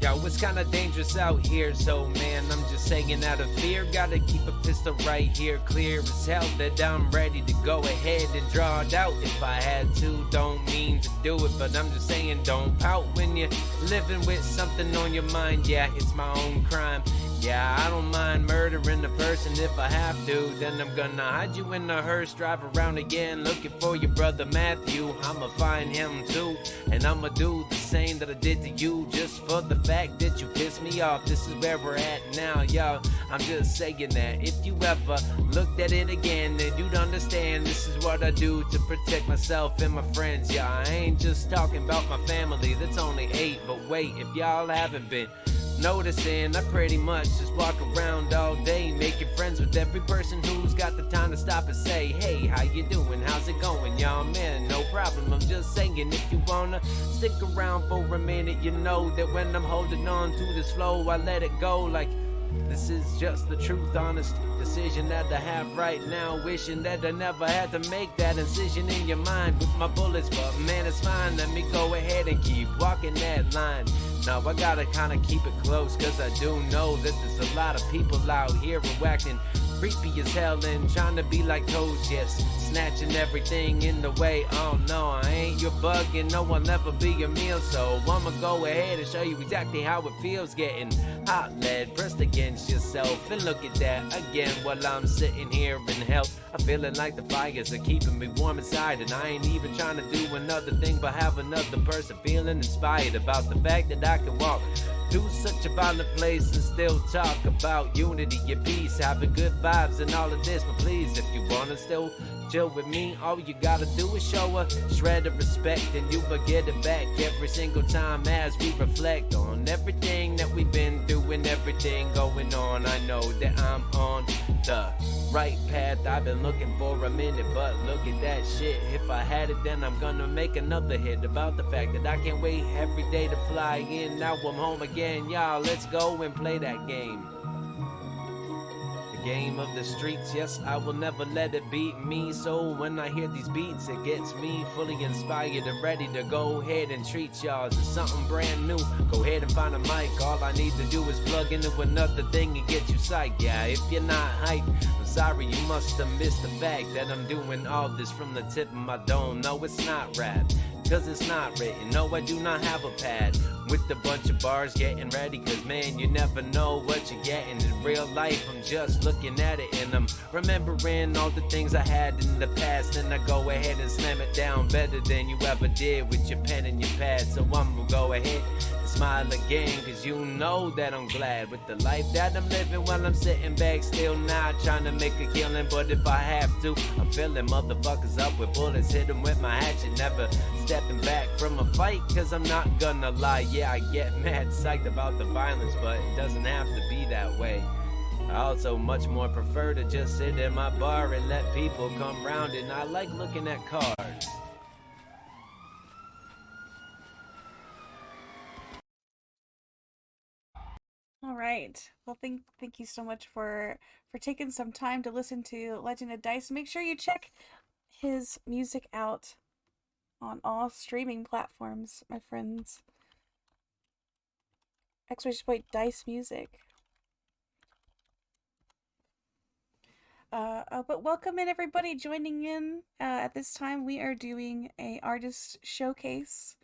Yo, it's kinda dangerous out here, so man, I'm just saying out of fear, gotta keep a pistol right here, clear as hell, that I'm ready to go ahead and draw it out if I had to. Don't mean to do it, but I'm just saying don't pout when you you're living with something on your mind, yeah, it's my own crime. Yeah, I don't mind murdering a person if I have to. Then I'm gonna hide you in a hearse, drive around again, looking for your brother Matthew. I'ma find him too, and I'ma do the same that I did to you, just for the fact that you pissed me off. This is where we're at now, y'all. I'm just saying that if you ever looked at it again, then you'd understand this is what I do to protect myself and my friends. Yeah, I ain't just talking about my family, that's only 8. But wait, if y'all haven't been noticing, I pretty much just walk around all day, making friends with every person who's got the time to stop and say, hey, how you doing, how's it going, y'all? Man, no problem, I'm just saying, if you wanna stick around for a minute, you know that when I'm holding on to this flow, I let it go. Like, this is just the truth, honest decision that I have right now. Wishing that I never had to make that incision in your mind with my bullets, but man, it's fine. Let me go ahead and keep walking that line. Now I gotta kinda keep it close, cause I do know that there's a lot of people out here who acting creepy as hell and trying to be like toads, yes, snatching everything in the way. Oh no, I ain't your bug and no, I'll never be your meal, so I'ma go ahead and show you exactly how it feels getting hot lead pressed against yourself. And look at that again while I'm sitting here in hell. I'm feeling like the fires are keeping me warm inside, and I ain't even trying to do another thing but have another person feeling inspired about the fact that I can walk through such a violent place and still talk about unity and peace, having good vibes and all of this. But please, if you wanna still chill with me, all you gotta do is show a shred of respect, and you will get it back every single time as we reflect on everything that we've been through and everything going on. I know that I'm on the right path, I've been looking for a minute, but look at that shit. If I had it, then I'm gonna make another hit about the fact that I can't wait every day to fly in. Now I'm home again, y'all, let's go and play that game. The game of the streets, yes, I will never let it beat me. So when I hear these beats, it gets me fully inspired and ready to go ahead and treat y'all to something brand new. Go ahead and find a mic, all I need to do is plug into another thing and get you psyched. Yeah, if you're not hyped, I'm sorry, you must have missed the fact that I'm doing all this from the tip of my dome. No, it's not rap, cause it's not written. No, I do not have a pad with a bunch of bars getting ready, cause man, you never know what you're getting in real life. I'm just looking at it and I'm remembering all the things I had in the past, and I go ahead and slam it down better than you ever did with your pen and your pad. So I'm gonna go ahead and smile again, cause you know that I'm glad with the life that I'm living while I'm sitting back still not trying to make a killing. But if I have to, I'm filling motherfuckers up with bullets, hit them with my hatchet, never stepping back from a fight, cause I'm not gonna lie, yeah, I get mad psyched about the violence, but it doesn't have to be that way. I also much more prefer to just sit in my bar and let people come round, and I like looking at cards. All right. Well, thank you so much for taking some time to listen to Legend of Dice. Make sure you check his music out on all streaming platforms, my friends. Dice Music. But welcome in everybody joining in. At this time, we are doing a artist showcase.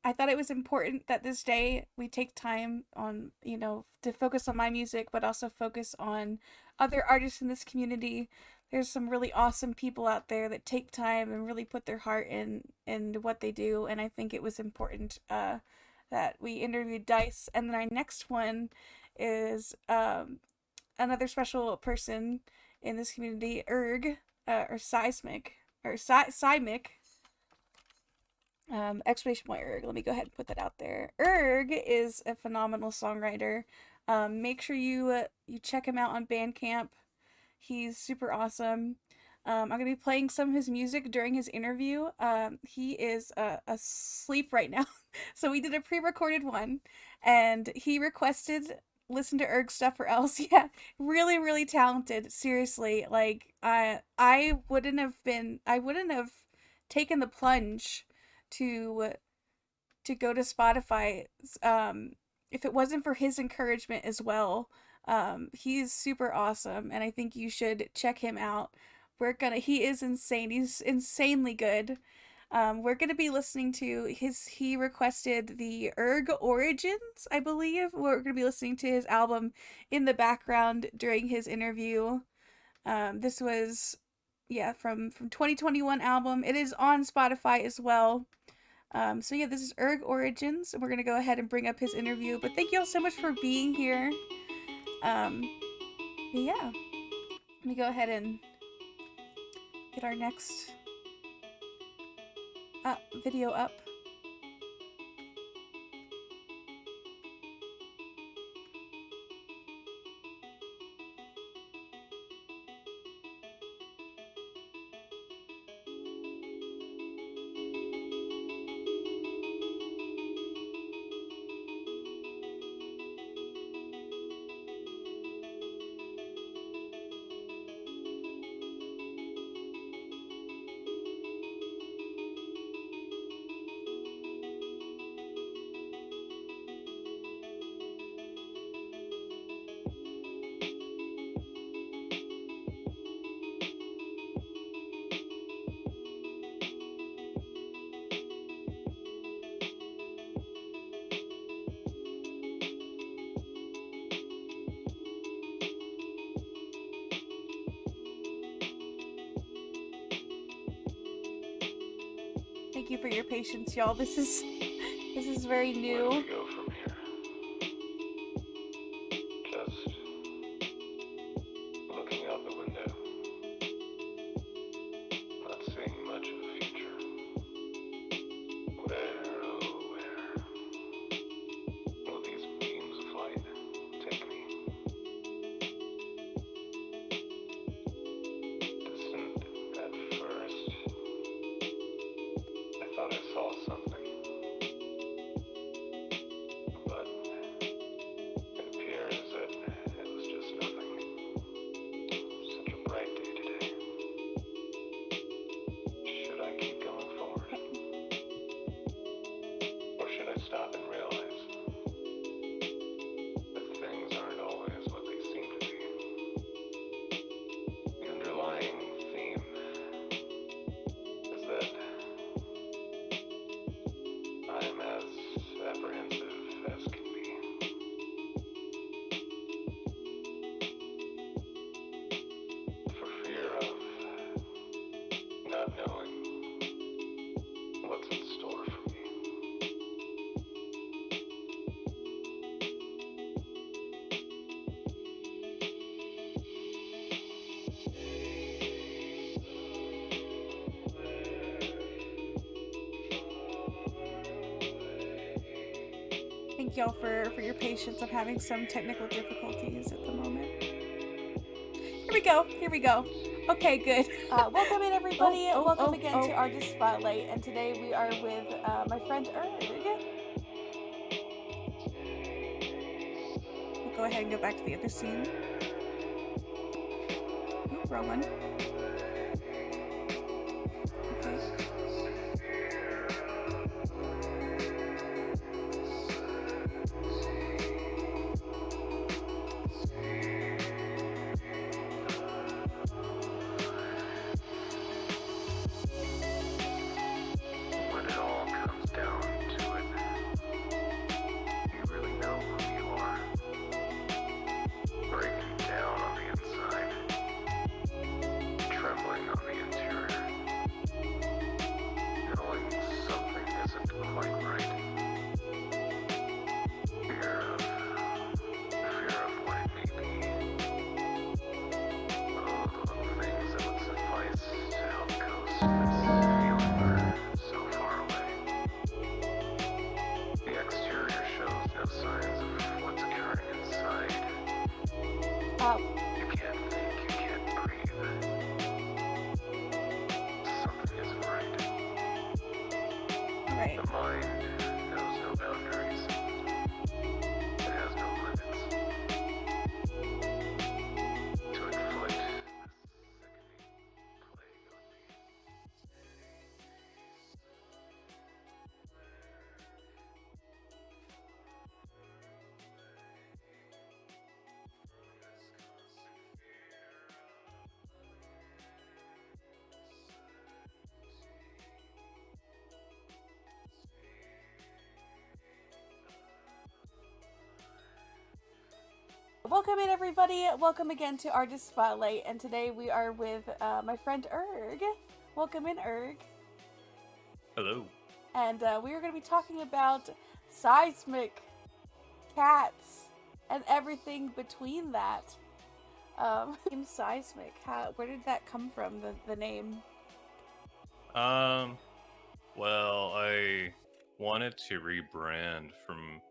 I thought it was important that this day we take time on, to focus on my music, but also focus on other artists in this community. There's some really awesome people out there that take time and really put their heart in what they do, and I think it was important that we interviewed Dice. And then our next one is another special person in this community, or Seismic, or Seimic. Exclamation point Erg. Let me go ahead and put that out there. Erg is a phenomenal songwriter. Make sure you check him out on Bandcamp. He's super awesome. I'm gonna be playing some of his music during his interview. He is asleep right now, so we did a pre-recorded one, and he requested listen to Erg stuff or else. Yeah, really, really talented. Seriously, like I wouldn't have taken the plunge to go to Spotify if it wasn't for his encouragement as well. He's super awesome, and I think you should check him out. He is insane. He's insanely good. We're gonna be listening to he requested the Erg Origins, I believe. We're gonna be listening to his album in the background during his interview. This was, yeah, from 2021 album. It is on Spotify as well. So yeah, this is Erg Origins, and we're gonna go ahead and bring up his interview. But thank you all so much for being here. Yeah, let me go ahead and get our next video up. Thank you for your patience, y'all. This is very new. Where do we go from here? Just looking out the window, not seeing much of the future. Where, oh, where will these beams of light take me? Distant at first, I thought I saw something, but it appears that it was just nothing. Such a bright day today. Should I keep going forward? Or should I stop and realize that things aren't always what they seem to be? The underlying theme is that I'm as apprehensive as can be. For fear of not knowing what's in store for me. Thank y'all for your patience. I'm having some technical difficulties at the moment. Here we go. Here we go. Okay, good. Welcome in, everybody. Welcome again to Artist Spotlight. And today we are with my friend Erg. We'll go ahead and go back to the other scene. Ooh, wrong one. Okay. When it all comes down to it, you really know who you are. Breaking down on the inside, trembling on the interior, knowing something isn't quite right. Fear of what it may be. Oh, the little things that would suffice to help coast this feeling are so far away. The exterior shows no signs of what's occurring inside. You can't think, you can't breathe. Something isn't right. Right. The mind knows no boundaries. It has no limits. To inflict this sickening plague on me. Welcome in, everybody. Welcome again to Artist Spotlight, and today we are with my friend Erg. Welcome in, Erg. Hello. And we are going to be talking about seismic, cats, and everything between that. Name seismic. Where did that come from? The name. Well, I wanted to rebrand from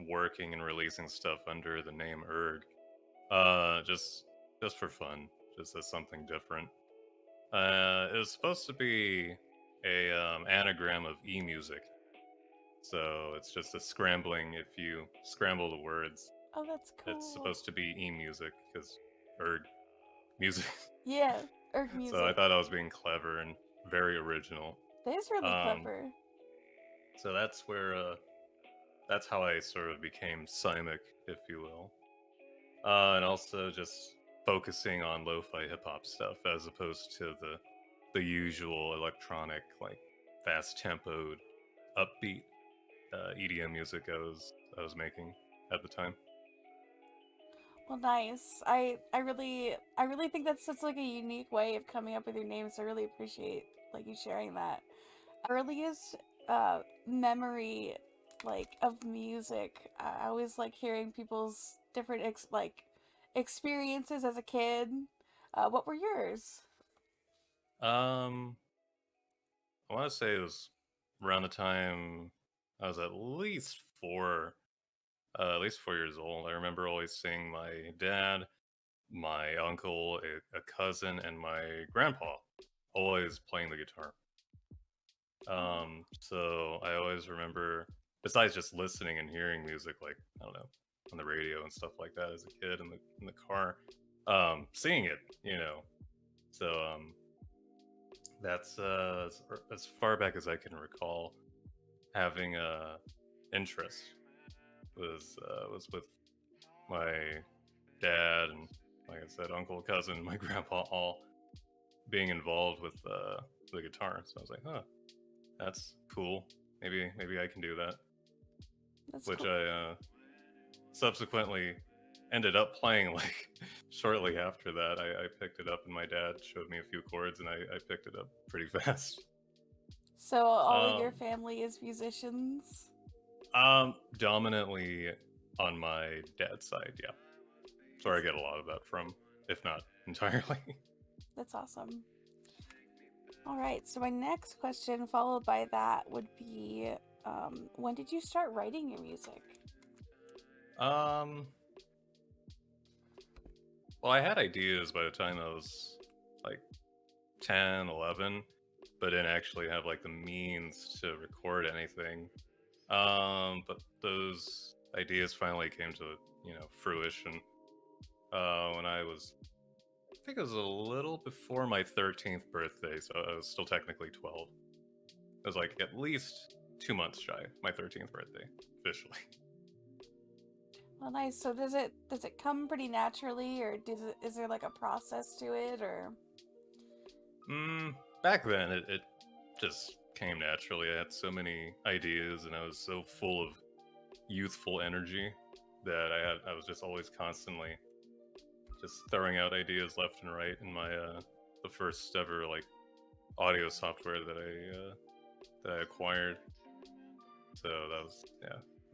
working and releasing stuff under the name Erg. Just for fun, just as something different. It was supposed to be a anagram of e-music. So it's just a scrambling. If you scramble the words, Oh, that's cool. it's supposed to be e-music because Erg music. Yeah, Erg music. So I thought I was being clever and very original. That is really clever. So that's where that's how I sort of became Seimic, if you will. And also just focusing on lo-fi hip-hop stuff as opposed to the usual electronic, like fast-tempoed, upbeat EDM music I was making at the time. Well, nice. I really think that's such like a unique way of coming up with your names. I really appreciate like you sharing that. Earliest memory like of music. I always like hearing people's different experiences as a kid. What were yours? Um, I want to say it was around the time I was at least 4 years old. I remember always seeing my dad, my uncle, a cousin, and my grandpa always playing the guitar. So I always remember, besides just listening and hearing music, like I don't know, on the radio and stuff like that as a kid in the car, seeing it, you know. So that's as far back as I can recall having a interest was with my dad and, like I said, uncle, cousin, my grandpa, all being involved with the guitar. So I was like, huh, that's cool. Maybe I can do that. That's Which cool. I subsequently ended up playing like shortly after that. I picked it up and my dad showed me a few chords and I picked it up pretty fast. So all of your family is musicians? Dominantly on my dad's side, yeah. That's where I get a lot of that from, if not entirely. That's awesome. All right, so my next question, followed by that, would be when did you start writing your music? Well, I had ideas by the time I was like 10, 11, but didn't actually have like the means to record anything. But those ideas finally came to, fruition when I think it was a little before my 13th birthday, so I was still technically 12. It was like at least 2 months shy of my 13th birthday, officially. Well, nice. So does it come pretty naturally, or is there like a process to it, or? Back then it just came naturally. I had so many ideas, and I was so full of youthful energy that I was just always constantly just throwing out ideas left and right in my the first ever like audio software that I acquired. So that was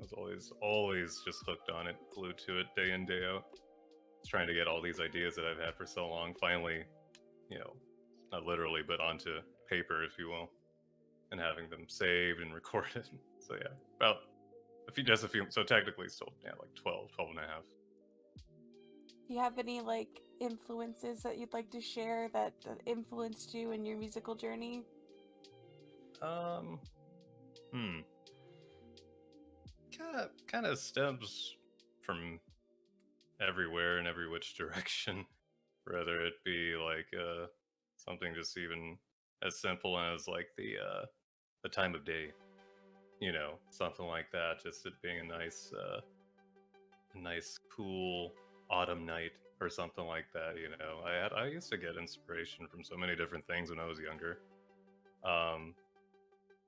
I was always just hooked on it, glued to it day in, day out. Trying to get all these ideas that I've had for so long finally, not literally, but onto paper, if you will, and having them saved and recorded. So yeah, about just a few, so technically still, like 12 and a half. Do you have any like influences that you'd like to share that influenced you in your musical journey? Kind of stems from everywhere in every which direction. Whether it be like something just even as simple as like the time of day, something like that. Just it being a nice cool autumn night or something like that. I used to get inspiration from so many different things when I was younger.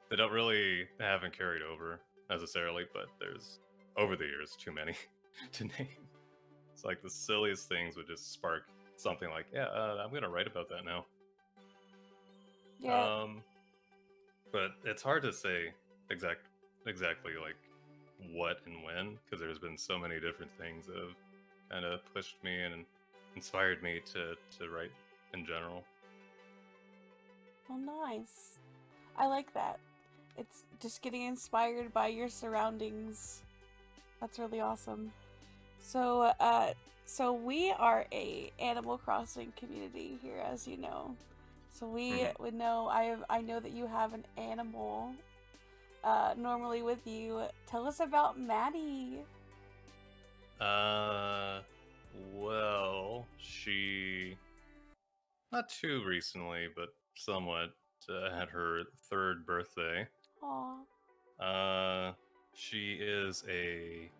They haven't carried over necessarily, but there's over the years too many to name. It's like the silliest things would just spark something like, yeah, I'm gonna write about that now. Yeah. But it's hard to say exactly like what and when, because there's been so many different things that have kind of pushed me and inspired me to write in general. Well, nice. I like that. It's just getting inspired by your surroundings. That's really awesome. So we are a Animal Crossing community here, as you know. So we would know. I know that you have an animal. Normally with you. Tell us about Maddie. Well, she not too recently, but somewhat had her 3rd birthday. Aw. She is a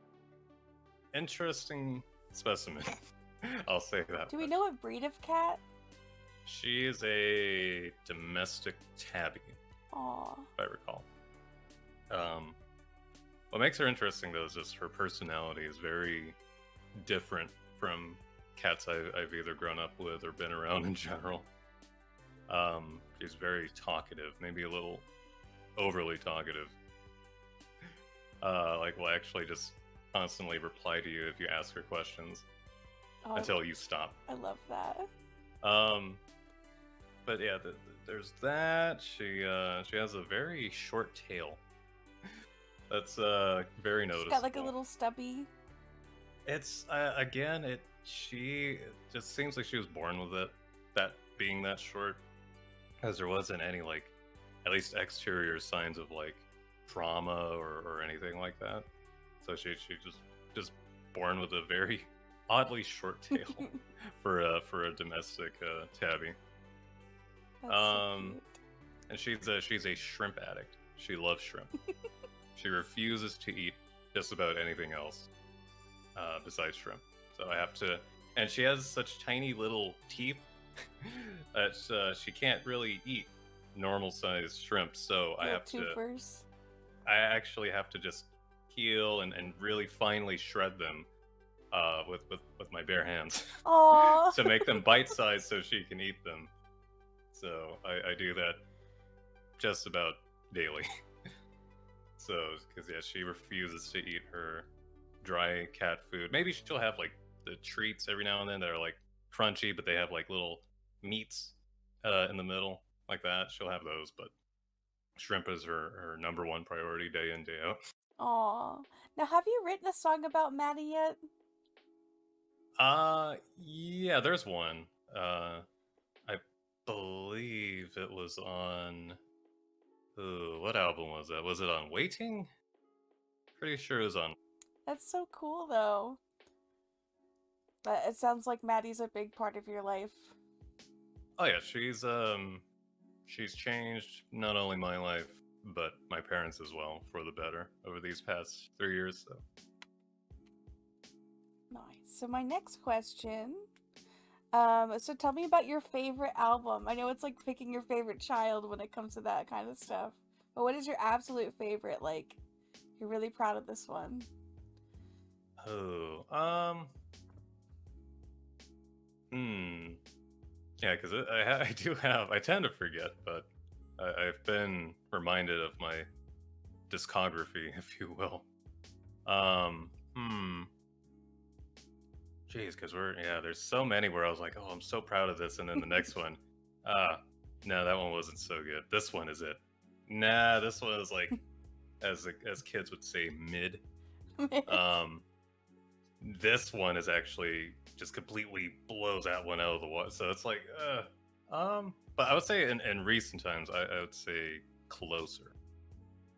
interesting specimen. I'll say that. Do we know what breed of cat? She is a domestic tabby, Aw. if I recall. What makes her interesting, though, is just her personality is very different from cats I've either grown up with or been around in general. She's very talkative, maybe a little overly talkative. Like, will actually just constantly reply to you if you ask her questions until you stop. I love that. But yeah, there's that. She has a very short tail. That's very noticeable. She's got like a little stubby. It's she just seems like she was born with it, that being that short, as there wasn't any like at least exterior signs of like trauma or anything like that. So she just born with a very oddly short tail for a domestic tabby. That's so cute. And she's a shrimp addict. She loves shrimp. She refuses to eat just about anything else besides shrimp. So I have to, and she has such tiny little teeth that she can't really eat normal sized shrimp. So I have twofers. I actually have to just peel and really finely shred them with my bare hands to make them bite sized so she can eat them. So I do that just about daily. So, because yeah, she refuses to eat her dry cat food. Maybe she'll have like the treats every now and then that are like crunchy, but they have like little meats in the middle like that. She'll have those, but shrimp is her number one priority day in, day out. Aw. Now, have you written a song about Maddie yet? Yeah, there's one. I believe it was on. Ooh, what album was that? Was it on Waiting? Pretty sure it was on. That's so cool, though. But it sounds like Maddie's a big part of your life. Oh yeah, she's changed not only my life but my parents as well for the better over these past 3 years. So. Nice. So my next question. So tell me about your favorite album. I know it's like picking your favorite child when it comes to that kind of stuff. But what is your absolute favorite? Like, you're really proud of this one. Oh, yeah, because I tend to forget, but I've been reminded of my discography, if you will. Jeez, because there's so many where I was like, oh, I'm so proud of this, and then the next one, no, that one wasn't so good. This one is it. Nah, this one is like, as kids would say, mid. This one is actually just completely blows that one out of the water. So it's like, but I would say in recent times, I would say Closer.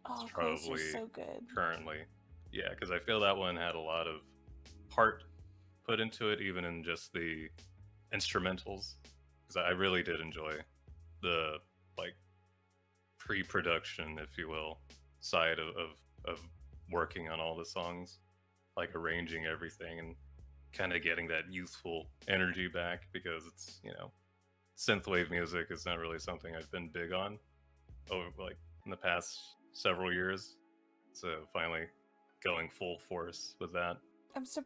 Oh, probably Closer's so good. Currently, yeah, because I feel that one had a lot of heart put into it, even in just the instrumentals. Because I really did enjoy the like pre-production, if you will, side of working on all the songs, like arranging everything and kind of getting that youthful energy back, because it's, synthwave music is not really something I've been big on over like in the past several years. So finally going full force with that.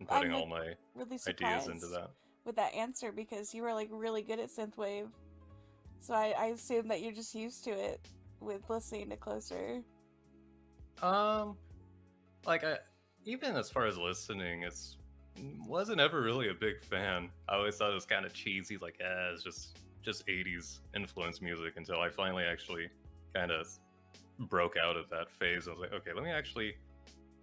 putting like all my really ideas into surprised that. with that answer because you were like really good at synthwave. So I assume that you're just used to it with listening to Closer. Um, like I, even as far as listening, it's wasn't ever really a big fan. I always thought it was kind of cheesy, like it's just 80s influence music until I finally actually kind of broke out of that phase. I was like, okay, let me actually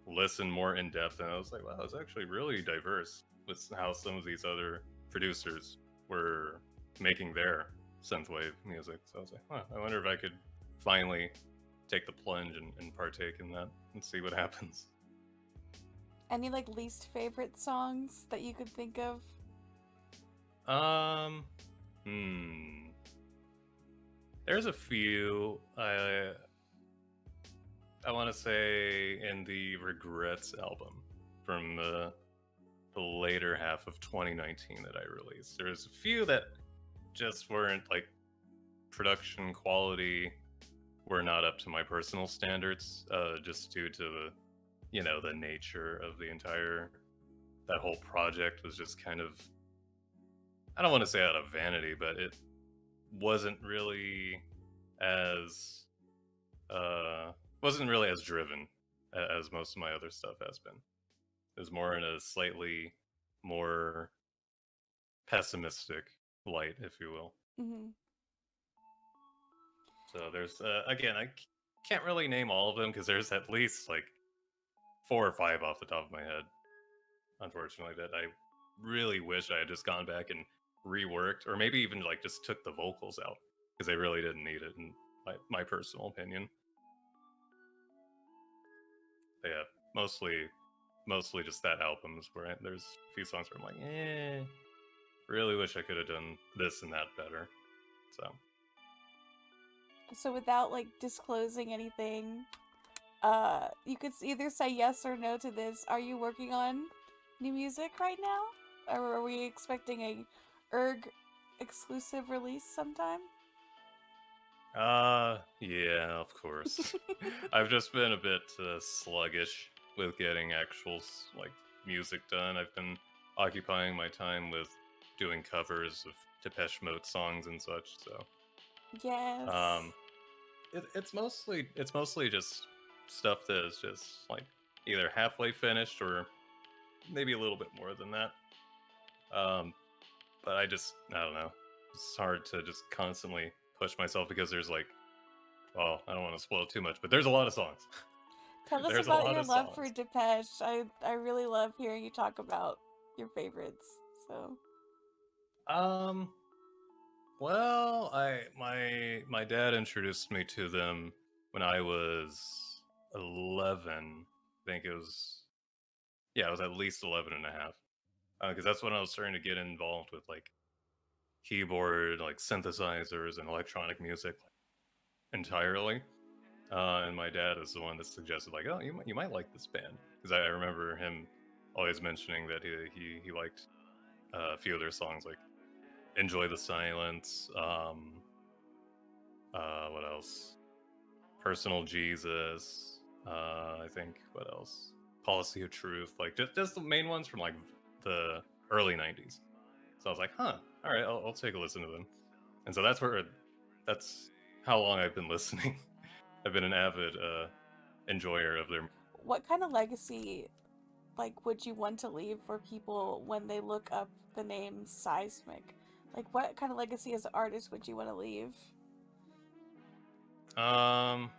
listen more in depth, and I was like, wow, it's actually really diverse with how some of these other producers were making their synthwave music. So I was like, huh, I wonder if I could finally take the plunge and partake in that and see what happens. Any like least favorite songs that you could think of? Um, hmm. There's a few. I want to say in the Regrets album from the later half of 2019 that I released. There's a few that just weren't like production quality were not up to my personal standards, just due to the nature of the entire that whole project was just kind of, I don't want to say out of vanity, but it wasn't really as uh wasn't really as driven as most of my other stuff has been. It was more in a slightly more pessimistic light, if you will. Mm-hmm. So there's again, can't really name all of them because there's at least like 4 or 5 off the top of my head. Unfortunately, that I really wish I had just gone back and reworked, or maybe even like just took the vocals out because they really didn't need it, in my personal opinion. But yeah, mostly just that albums where there's a few songs where I'm like, really wish I could have done this and that better. So So without like disclosing anything, you could either say yes or no to this. Are you working on new music right now? Or are we expecting a ERG exclusive release sometime? yeah, of course. I've just been a bit sluggish with getting actual like music done. I've been occupying my time with doing covers of Depeche Mode songs and such. So, Yes. um, it's mostly just stuff that is just like either halfway finished or maybe a little bit more than that. Um, but I don't know. It's hard to just constantly push myself because there's like, well, I don't want to spoil too much, but there's a lot of songs. Tell us There's a about lot your of love for songs. Depeche. I really love hearing you talk about your favorites. So Um, well, my dad introduced me to them when I was 11. I think it was, yeah, it was at least 11 and a half. Because that's when I was starting to get involved with like keyboard, like synthesizers and electronic music entirely. And my dad is the one that suggested like, oh, you might like this band, because I remember him always mentioning that he liked a few of their songs, like "Enjoy the Silence." What else? "Personal Jesus." I think what else? "Policy of Truth." Like just the main ones from like the early '90s. So I was like, huh, all right, I'll take a listen to them. And so that's how long I've been listening. I've been an avid enjoyer of their. what kind of legacy like would you want to leave for people when they look up the name Seismic? Like what kind of legacy as an artist would you want to leave? Um,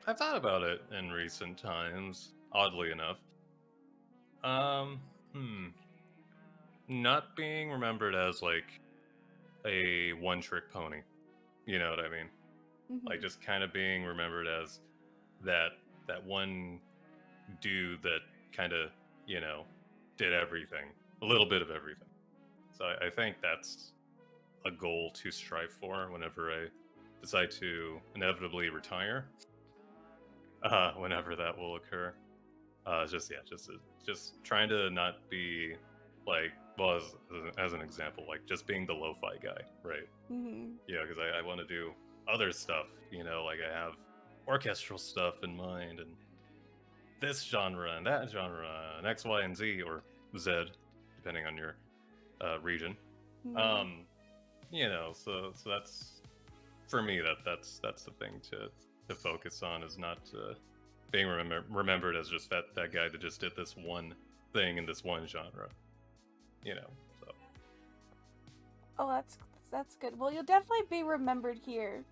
I've thought about it in recent times. Oddly enough, um, hmm, not being remembered as like a one-trick pony. You know what I mean? Like Mm-hmm. just kind of being remembered as that that one dude that kind of you know did everything, a little bit of everything. So I think that's a goal to strive for whenever I decide to inevitably retire. Whenever that will occur. Just yeah, just trying to not be like, well, as an example, like just being the lo-fi guy, right? Mm-hmm. Yeah, because I want to do other stuff, like I have orchestral stuff in mind and this genre and that genre and X, Y, and Z, or Z, depending on your region. Mhm. You know, so that's for me. That's the thing to focus on, is not being remembered as just that guy that just did this one thing in this one genre. You know, so Oh, that's good. Well, you'll definitely be remembered here.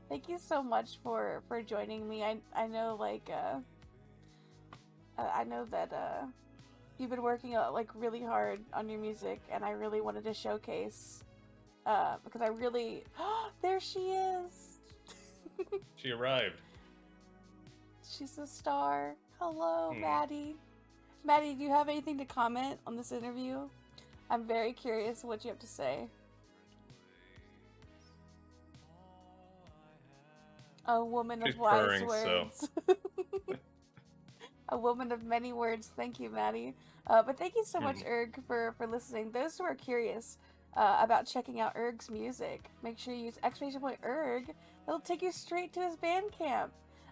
Thank you so much for joining me. I know I know that you've been working like really hard on your music, and I really wanted to showcase because I really there she is. she arrived. She's a star. Hello, Hmm. Maddie. Maddie, do you have anything to comment on this interview? I'm very curious what you have to say. A woman She's of wise purring, so words. A woman of many words. Thank you, Maddie. But thank you so much, mhm. Erg, for listening. Those who are curious about checking out Erg's music, make sure you use exclamation point Erg. That'll take you straight to his Bandcamp.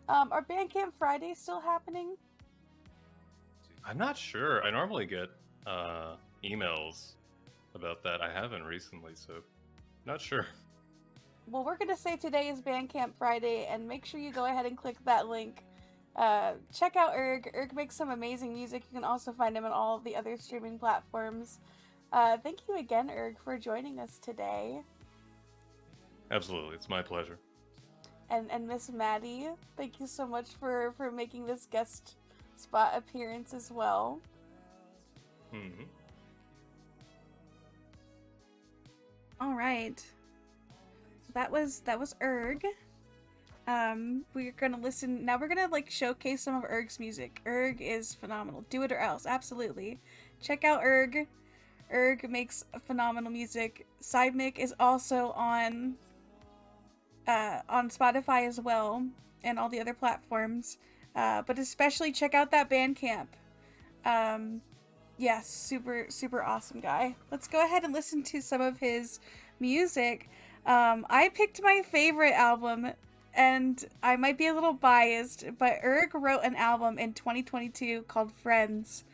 Are Bandcamp Fridays still happening? I'm not sure. I normally get emails about that. I haven't recently, so not sure. Well, we're gonna say today is Bandcamp Friday, and make sure you go ahead and click that link. Check out Erg. Erg makes some amazing music. You can also find him on all of the other streaming platforms. Thank you again, Erg, for joining us today. Absolutely, it's my pleasure. And Miss Maddie, thank you so much for making this guest spot appearance as well. Hmm. All right, that was Erg. We're gonna listen now. We're gonna like showcase some of Erg's music. Erg is phenomenal. Do it or else, absolutely. Check out Erg. Erg makes phenomenal music. Seimic is also on Spotify as well and all the other platforms. But especially check out that Bandcamp. Yeah, super awesome guy. Let's go ahead and listen to some of his music. I picked my favorite album, and I might be a little biased, but Erg wrote an album in 2022 called Friends,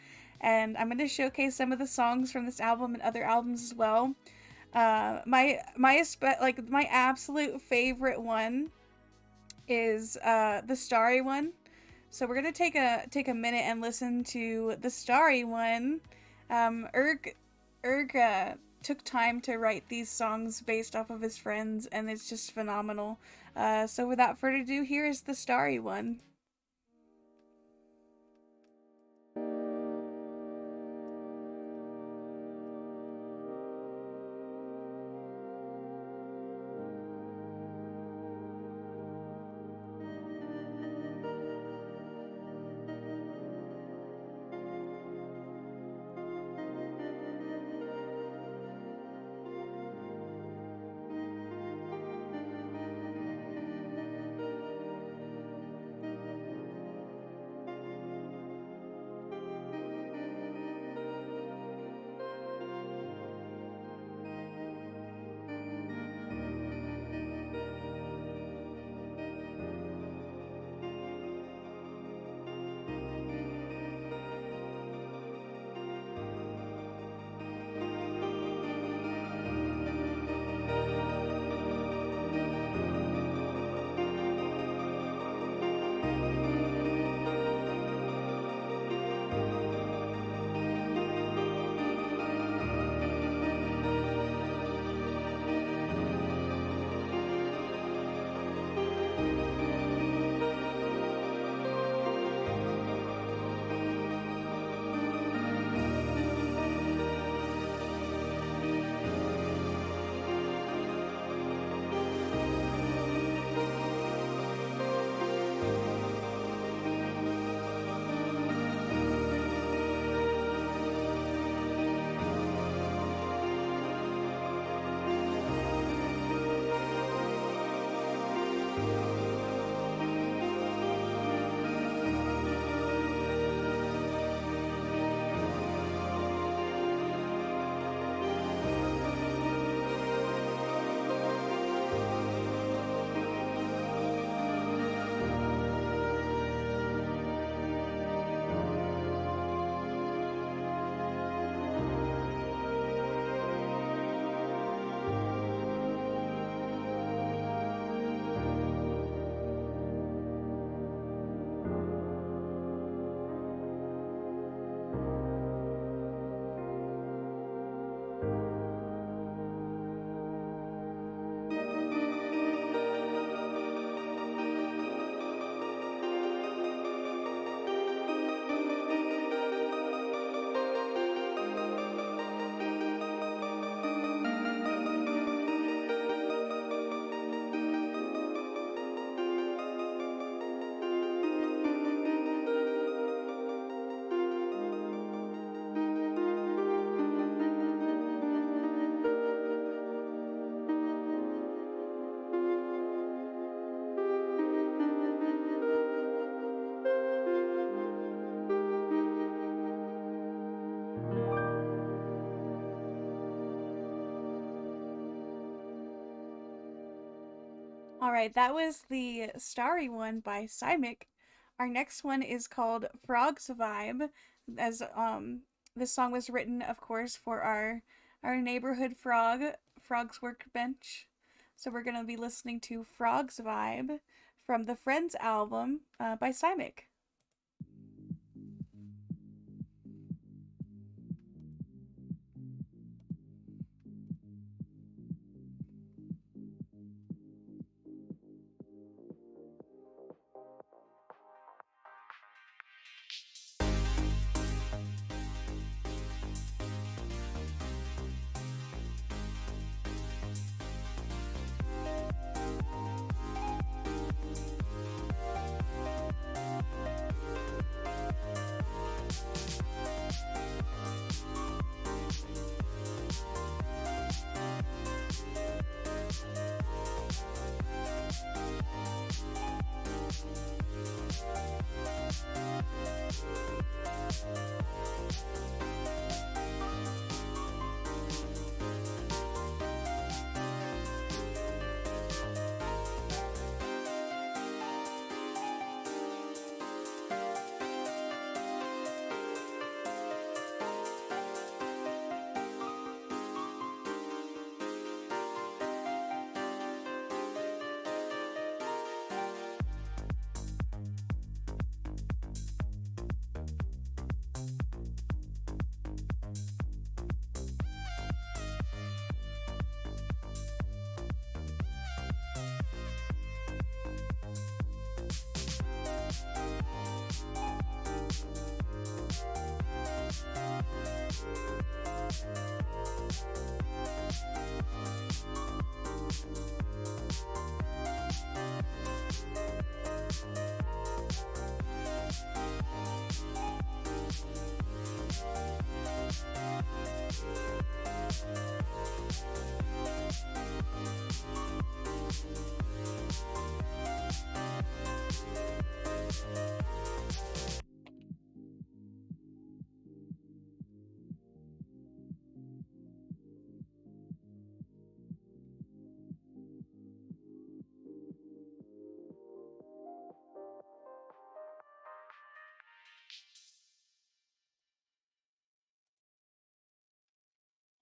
and I'm going to showcase some of the songs from this album and other albums as well. My absolute favorite one is the Starry one. So we're gonna take a minute and listen to the Starry one. Erg took time to write these songs based off of his friends, and it's just phenomenal. So without further ado, here is the Starry one. All right, that was the Starry one by Seimic. Our next one is called Frog's Vibe. As this song was written, of course, for our neighborhood frog, Frog's Workbench. So we're gonna be listening to Frog's Vibe from the Friends album by Seimic.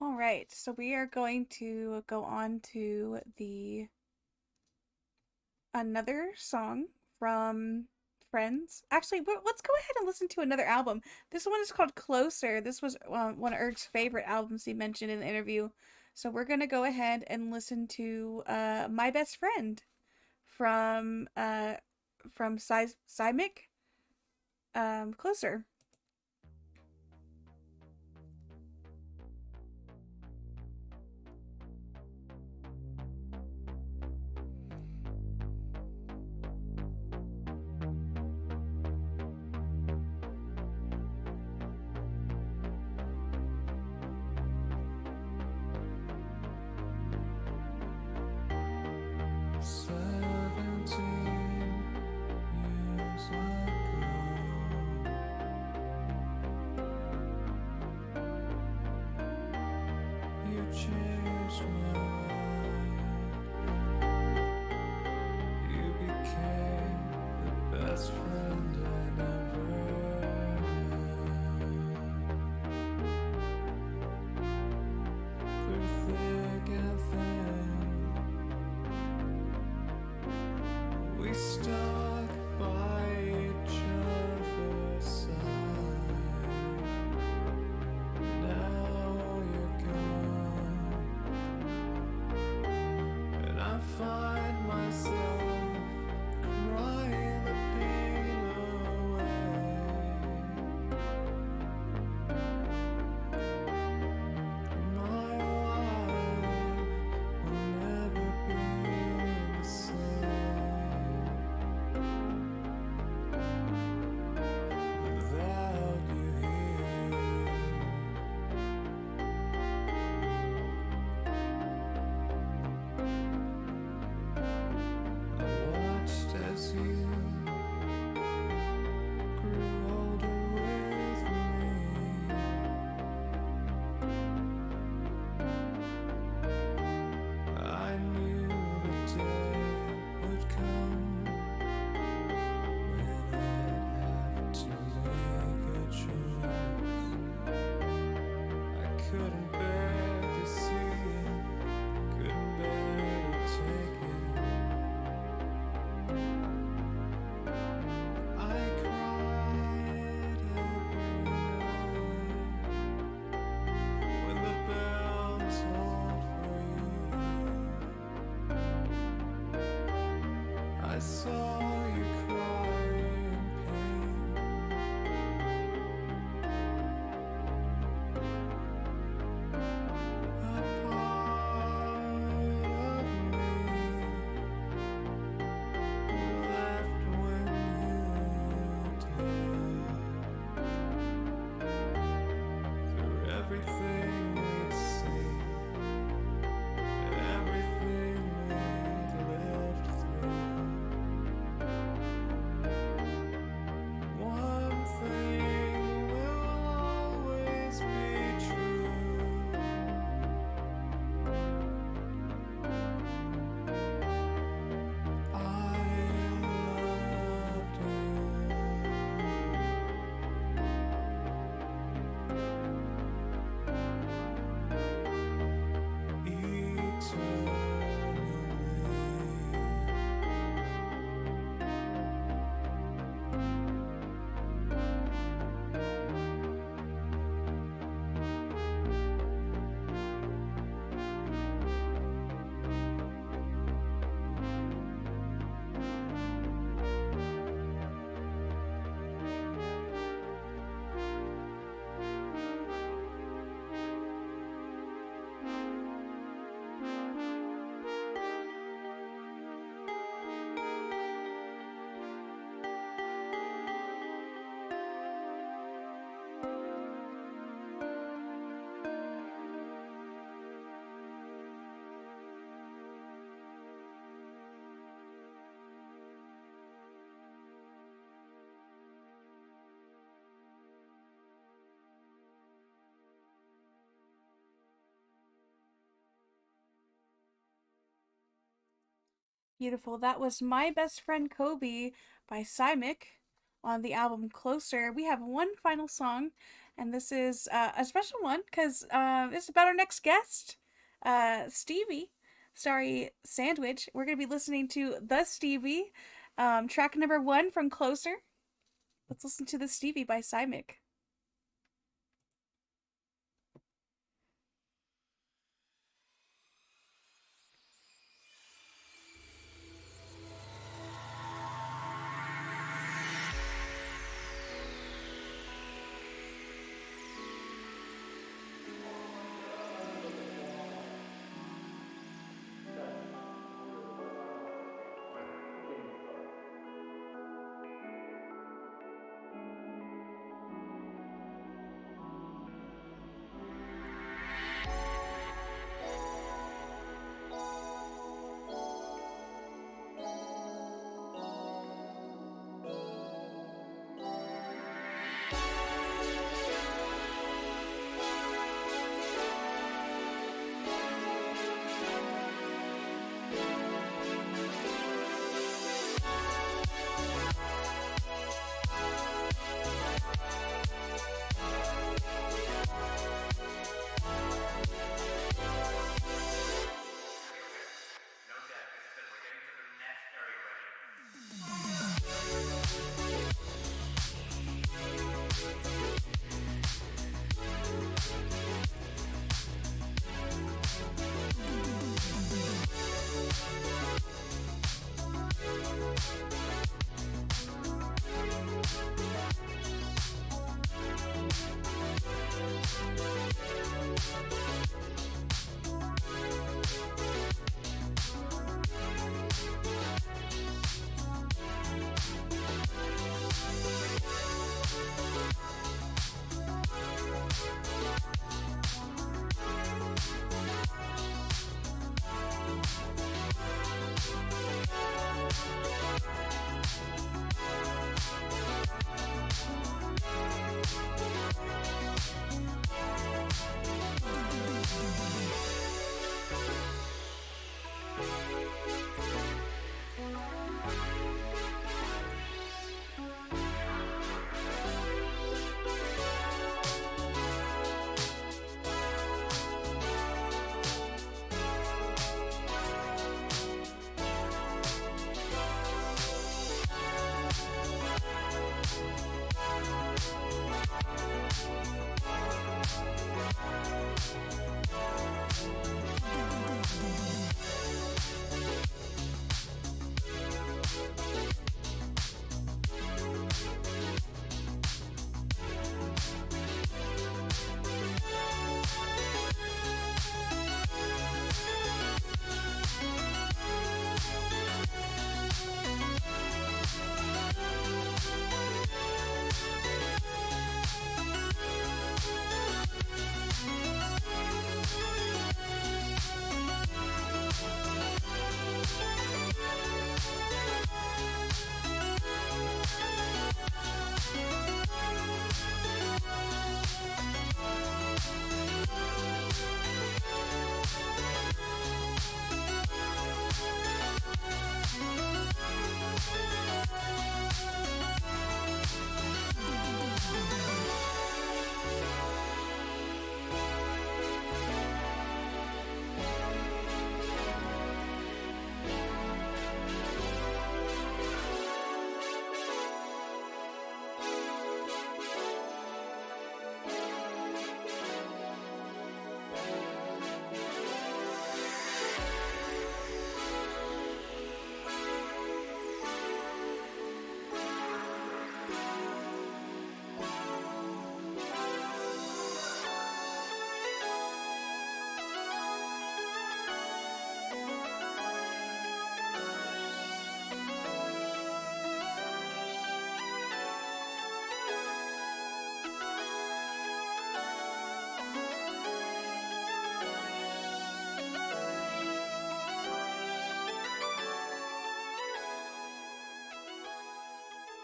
All right, so we are going to go on to the another song from Friends. Actually, let's go ahead and listen to another album. This one is called Closer. This was one of Eric's favorite albums he mentioned in the interview. So we're gonna go ahead and listen to My Best Friend from Seimic. Closer. Beautiful. That was My Best Friend Kobe by Seimic on the album Closer. We have one final song, and this is a special one because it's about our next guest, Stevie. Sorry, Sandwich. We're going to be listening to The Stevie, track number 1 from Closer. Let's listen to The Stevie by Seimic.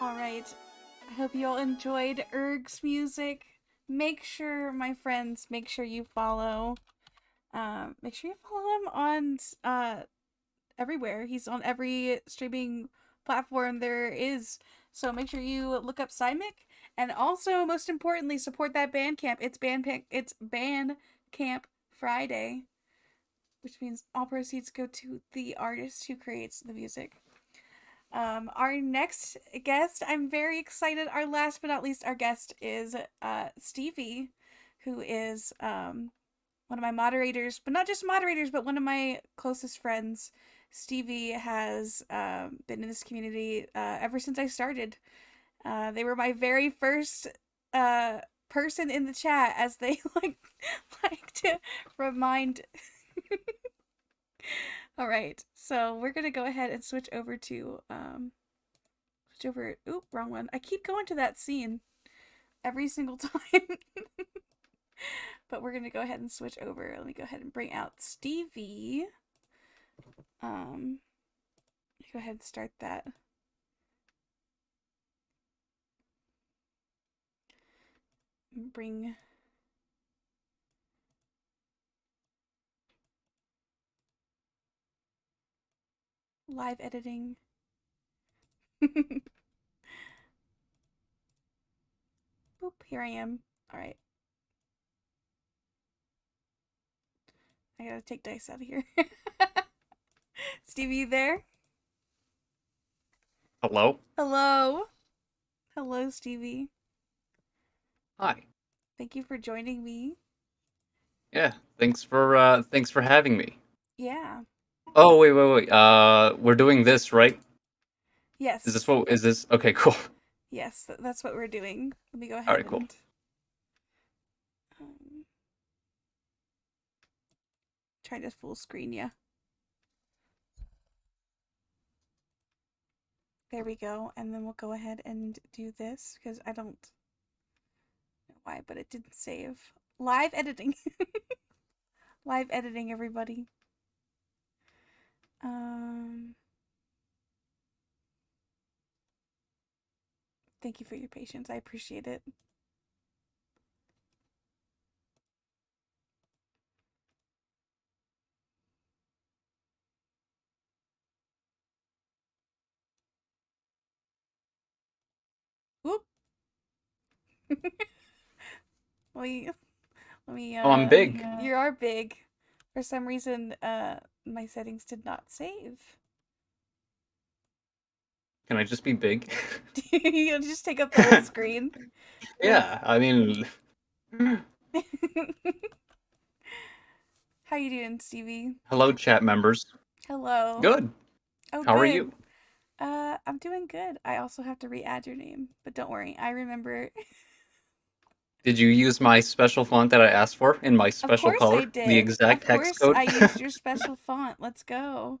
Alright, I hope you all enjoyed Erg's music. Make sure, my friends, make sure you follow him on everywhere. He's on every streaming platform there is. So make sure you look up Seimic, and also most importantly support that Bandcamp. It's Bandcamp Friday, which means all proceeds go to the artist who creates the music. Our next guest, I'm very excited. Our last but not least, our guest is Stevie, who is one of my moderators, but not just moderators, but one of my closest friends. Stevie has been in this community ever since I started. They were my very first person in the chat, as they like to remind. All right, so we're gonna go ahead and switch over to Oop, wrong one. I keep going to that scene every single time. But we're gonna go ahead and switch over. Let me go ahead and bring out Stevie. Go ahead and start that. Bring live editing. Boop, here I am. All right. I gotta take dice out of here. Stevie, you there? Hello? Hello. Hello, Stevie. Hi. Thank you for joining me. Yeah, thanks for having me. Yeah. Oh, wait. We're doing this, right? Yes. Is this okay, cool. Yes, that's what we're doing. Let me go ahead Alright, cool. and try to full screen you. There we go. And then we'll go ahead and do this because I don't know why, but it didn't save. Live editing. Live editing, everybody. Thank you for your patience. I appreciate it. Whoop. let me Oh, I'm big. You are big. For some reason, my settings did not save. Can I just be big? You'll just take up the whole screen. Yeah, I mean How you doing, Stevie? hello chat members. Hello. Good. Oh, How good. are you? I'm doing good. I also have to re-add your name, but don't worry, I remember. Did you use my special font that I asked for in my Of special course I color? did. The exact Of hex course code? I used your special font. Let's go.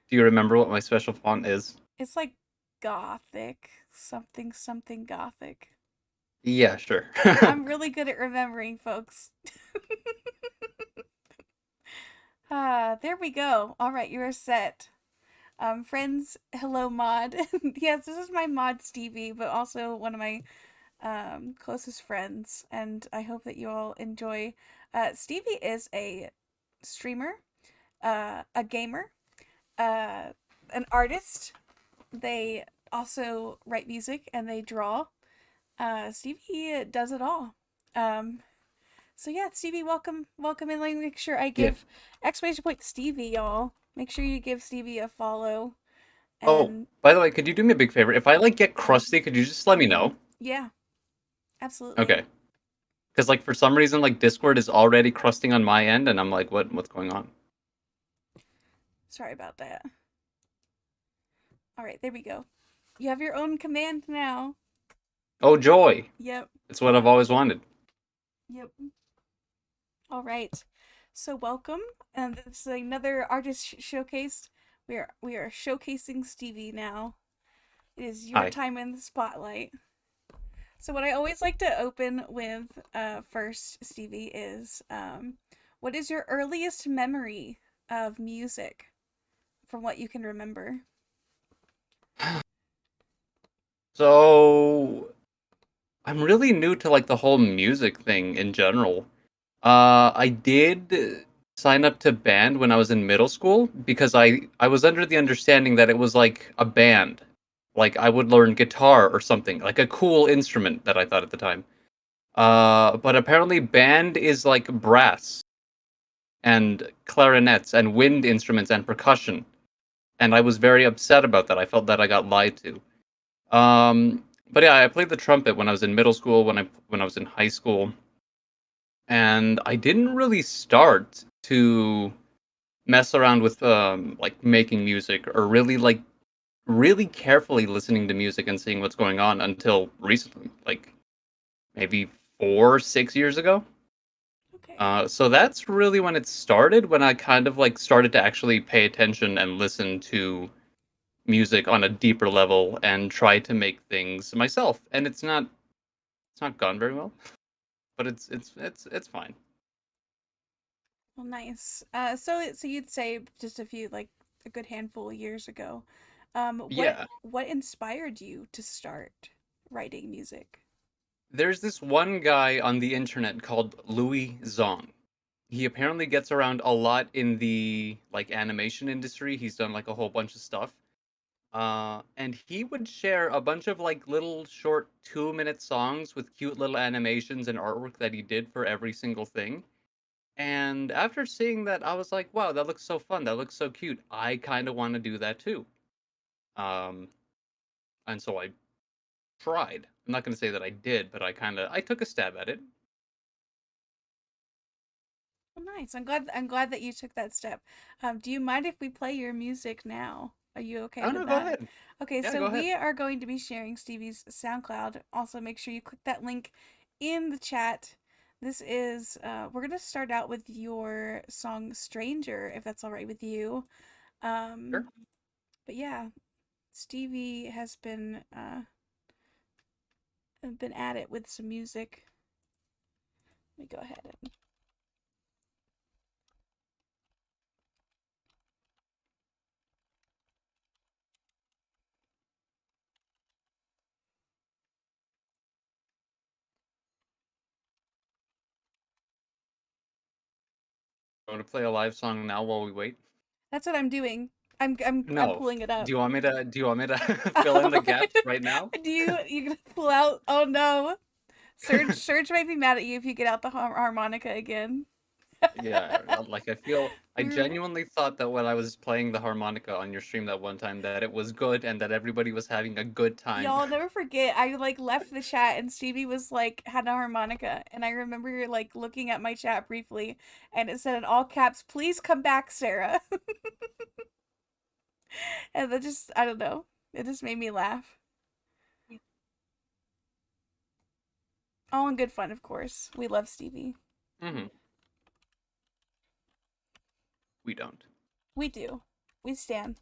Do you remember what my special font is? It's like gothic, something gothic. Yeah, sure. I'm really good at remembering, folks. There we go. All right, you're set. Friends, hello, mod. Yes, this is my mod Stevie, but also one of my closest friends, and I hope that you all enjoy. Stevie is a streamer, a gamer, an artist. They also write music and they draw. Stevie does it all. So yeah, Stevie, welcome, and let me make sure I give exclamation point Stevie, y'all. Make sure you give Stevie a follow. Oh, And by the way, could you do me a big favor? If I get crusty, could you just let me know? yeah, absolutely. Okay. Because for some reason Discord is already crusting on my end, and I'm like, what's going on? Sorry about that. All right, there we go. You have your own command now. Oh, joy! Yep. It's what I've always wanted. Yep. All right. So welcome, and this is another artist showcase. We are showcasing Stevie now. It is your Hi. time in the spotlight. So what I always like to open with first, Stevie, is what is your earliest memory of music from what you can remember? So, I'm really new to the whole music thing in general. I did sign up to band when I was in middle school because I was under the understanding that it was like a band. Like I would learn guitar or something, like a cool instrument that I thought at the time. But apparently band is like brass and clarinets and wind instruments and percussion. And I was very upset about that. I felt that I got lied to. But yeah, I played the trumpet when I was in middle school, when I was in high school, and I didn't really start to mess around with like making music or really carefully listening to music and seeing what's going on until recently, like maybe 4 6 years ago. Okay. So that's really when it started, when I kind of like started to actually pay attention and listen to music on a deeper level and try to make things myself. And it's not gone very well, but it's fine. Well, nice. So you'd say just a few, like a good handful of years ago. What Yeah. what inspired you to start writing music? There's this one guy on the internet called Louis Zong. He apparently gets around a lot in the like animation industry. He's done like a whole bunch of stuff. And he would share a bunch of like little short 2-minute songs with cute little animations and artwork that he did for every single thing. And after seeing that, I was like, wow, that looks so fun. That looks so cute. I kind of want to do that too. Um, and so I tried. I'm not going to say that I did, but I took a stab at it. Well, nice. I'm glad that you took that step. Do you mind if we play your music now? Are you okay Oh with no, go that? ahead. Okay, Yeah, so go ahead. we are going to be sharing Stevie's SoundCloud. Also, make sure you click that link in the chat. This is we're gonna start out with your song "Stranger," if that's all right with you. Sure. Um, but yeah, Stevie has been at it with some music. Let me go ahead and Want to play a live song now while we wait? that's what I'm doing. I'm No. pulling it up. Do you want me to fill in the Oh, gaps right now? you gonna pull out? Oh no, Surge might be mad at you if you get out the harmonica again. Yeah, like I We're genuinely thought that when I was playing the harmonica on your stream that one time that it was good and that everybody was having a good time. Y'all never forget. I like left the chat and Stevie was like had a harmonica, and I remember like looking at my chat briefly, and it said in all caps, "Please come back, Sarah." And that just I don't know. It just made me laugh. All in good fun, of course. We love Stevie. Hmm. We don't. We do. We stand.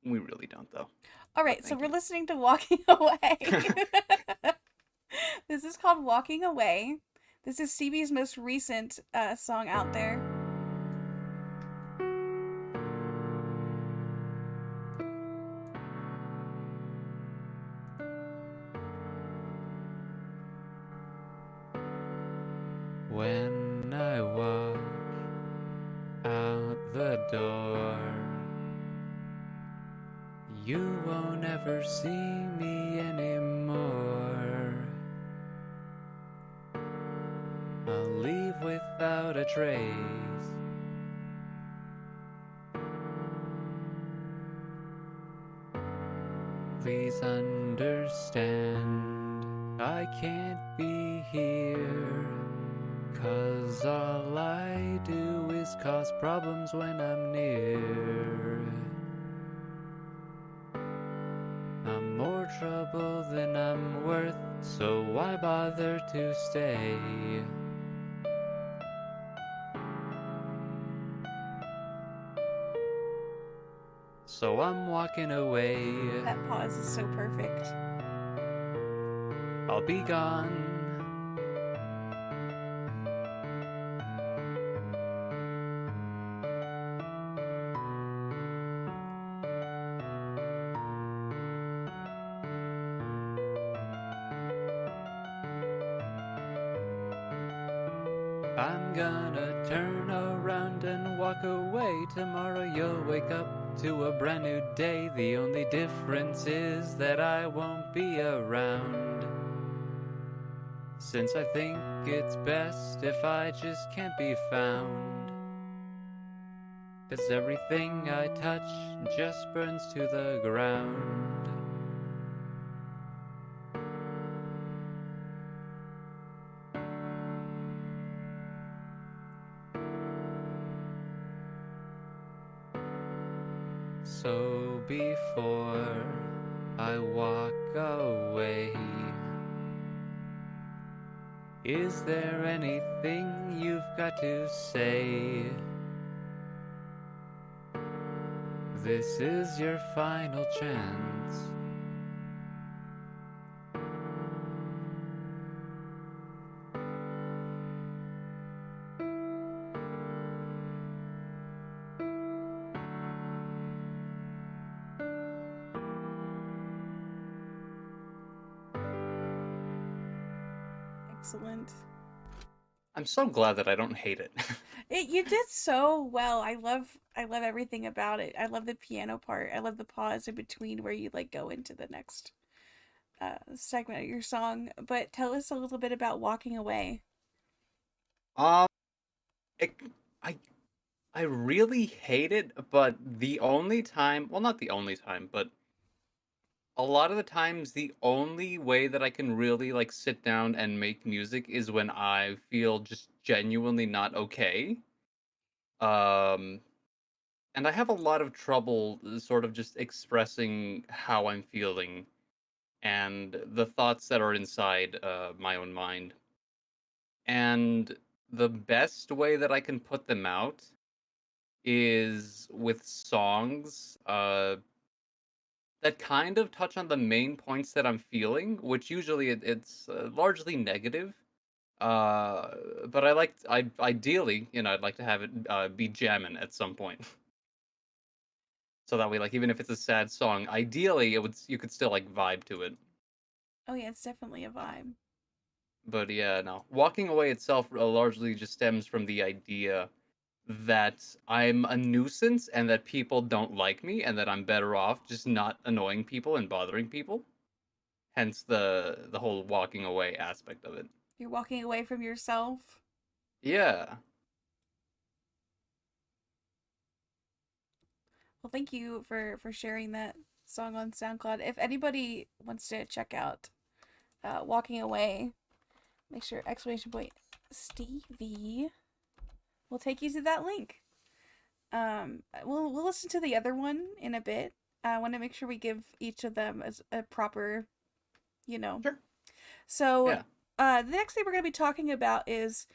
We really don't though. All But right, so thank we're you. listening to Walking Away. This is called Walking Away. This is Stevie's most recent song out there. When I walk out the door, you won't ever see me anymore. I'll leave without a trace. Please understand, I can't be here, 'cause all I do is cause problems when I'm near. I'm more trouble than I'm worth, so why bother to stay? So I'm walking away. That pause is so perfect. I'll be gone. I'm gonna turn around and walk away. Tomorrow you'll wake up to a brand new day. The only difference is that I won't be around. Since I think it's best if I just can't be found. 'Cause everything I touch just burns to the ground. So before I walk away, is there anything you've got to say? This is your final chance. Excellent. I'm so glad that I don't hate it. You did so well. I love everything about it. I love the piano part. I love the pause in between where you like go into the next segment of your song. But tell us a little bit about Walking Away. um, it, I I really hate it, but the only time, well, not the only time, but a lot of the times, the only way that I can really like sit down and make music is when I feel just genuinely not okay. Um, and I have a lot of trouble sort of just expressing how I'm feeling and the thoughts that are inside my own mind. And the best way that I can put them out is with songs that kind of touch on the main points that I'm feeling, which usually it's largely negative. Uh, but ideally, I'd like to have it be jamming at some point. So that way, like, even if it's a sad song, ideally you could still like vibe to it. Oh yeah, it's definitely a vibe. But yeah, no. Walking away itself largely just stems from the idea that I'm a nuisance and that people don't like me and that I'm better off just not annoying people and bothering people. Hence the whole walking away aspect of it. You're walking away from yourself. Yeah. Well, thank you for sharing that song on SoundCloud. If anybody wants to check out Walking Away, make sure exclamation point Stevie will take you to that link. We'll listen to the other one in a bit. I want to make sure we give each of them as a proper, you know. Sure. So, Yeah. the next thing we're going to be talking about is,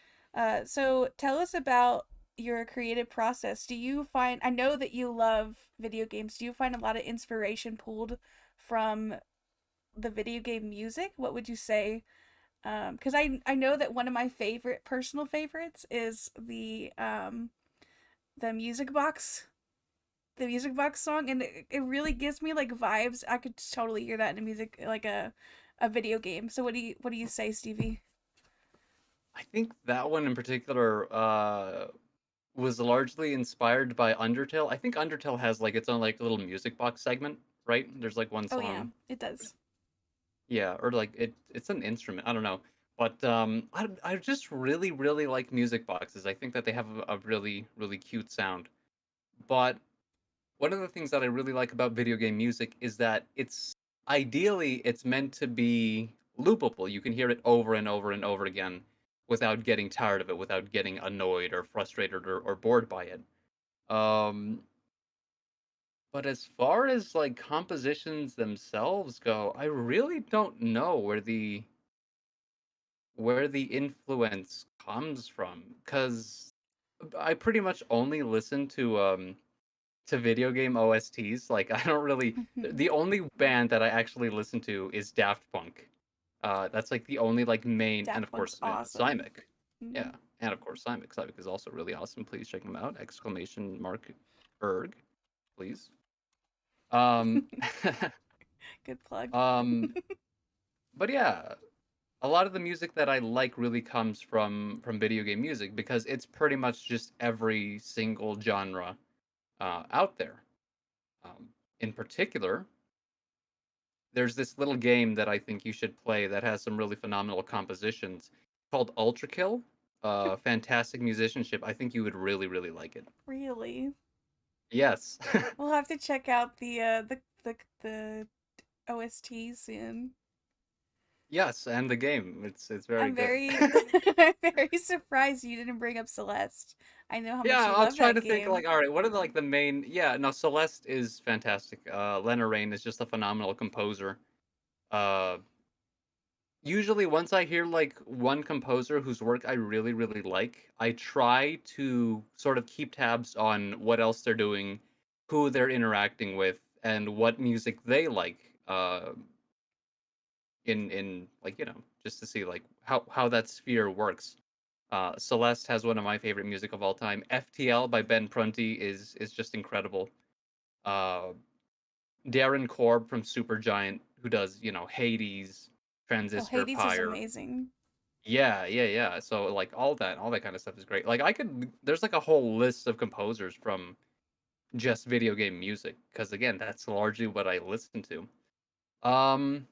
so tell us about your creative process. Do you find, I know that you love video games. Do you find a lot of inspiration pulled from the video game music? What would you say? Because I know that one of my personal favorites is the music box song, and it really gives me like vibes. I could totally hear that in a music like a video game. So what do you say, Stevie? I think that one in particular was largely inspired by Undertale. I think Undertale has like its own like little music box segment, right? There's like one Oh yeah, song. it does. Yeah, or like it's an instrument. I don't know. But I just really really like music boxes. I think that they have a really really cute sound. But one of the things that I really like about video game music is that it's meant to be loopable. You can hear it over and over and over again without getting tired of it, without getting annoyed or frustrated or bored by it. Um, but as far as like compositions themselves go, I really don't know where the influence comes from because I pretty much only listen to video game OSTs. Like I don't really the only band that I actually listen to is Daft Punk. That's like the only like main, and Daft of Punk's course awesome. Seimic. Hmm. Yeah, and of course Seimic. Seimic is also really awesome. Please check them out! Exclamation mark erg, please. Um, Good plug. um, but yeah, a lot of the music that I like really comes from video game music because it's pretty much just every single genre out there. In particular, there's this little game that I think you should play that has some really phenomenal compositions called Ultra Kill. Fantastic musicianship. I think you would really, really like it. Really? Yes. We'll have to check out the OST soon. Yes, and the game. It's very I'm good. very I'm very surprised you didn't bring up Celeste. I know how much Yeah, you I was love trying that to think game. like, all right, what are the, like the main? Yeah, no, Celeste is fantastic. Lena Raine is just a phenomenal composer. Uh, Usually, once I hear like one composer whose work I really, really like, I try to sort of keep tabs on what else they're doing, who they're interacting with, and what music they like. In like just to see like how that sphere works. Celeste has one of my favorite music of all time. FTL by Ben Prunty is just incredible. Uh, Darren Korb from Supergiant, who does Hades, Oh, Transistor, Hades is Pyre. amazing. Yeah, yeah, yeah. So like all that kind of stuff is great. Like there's like a whole list of composers from just video game music because again, that's largely what I listen to. Um,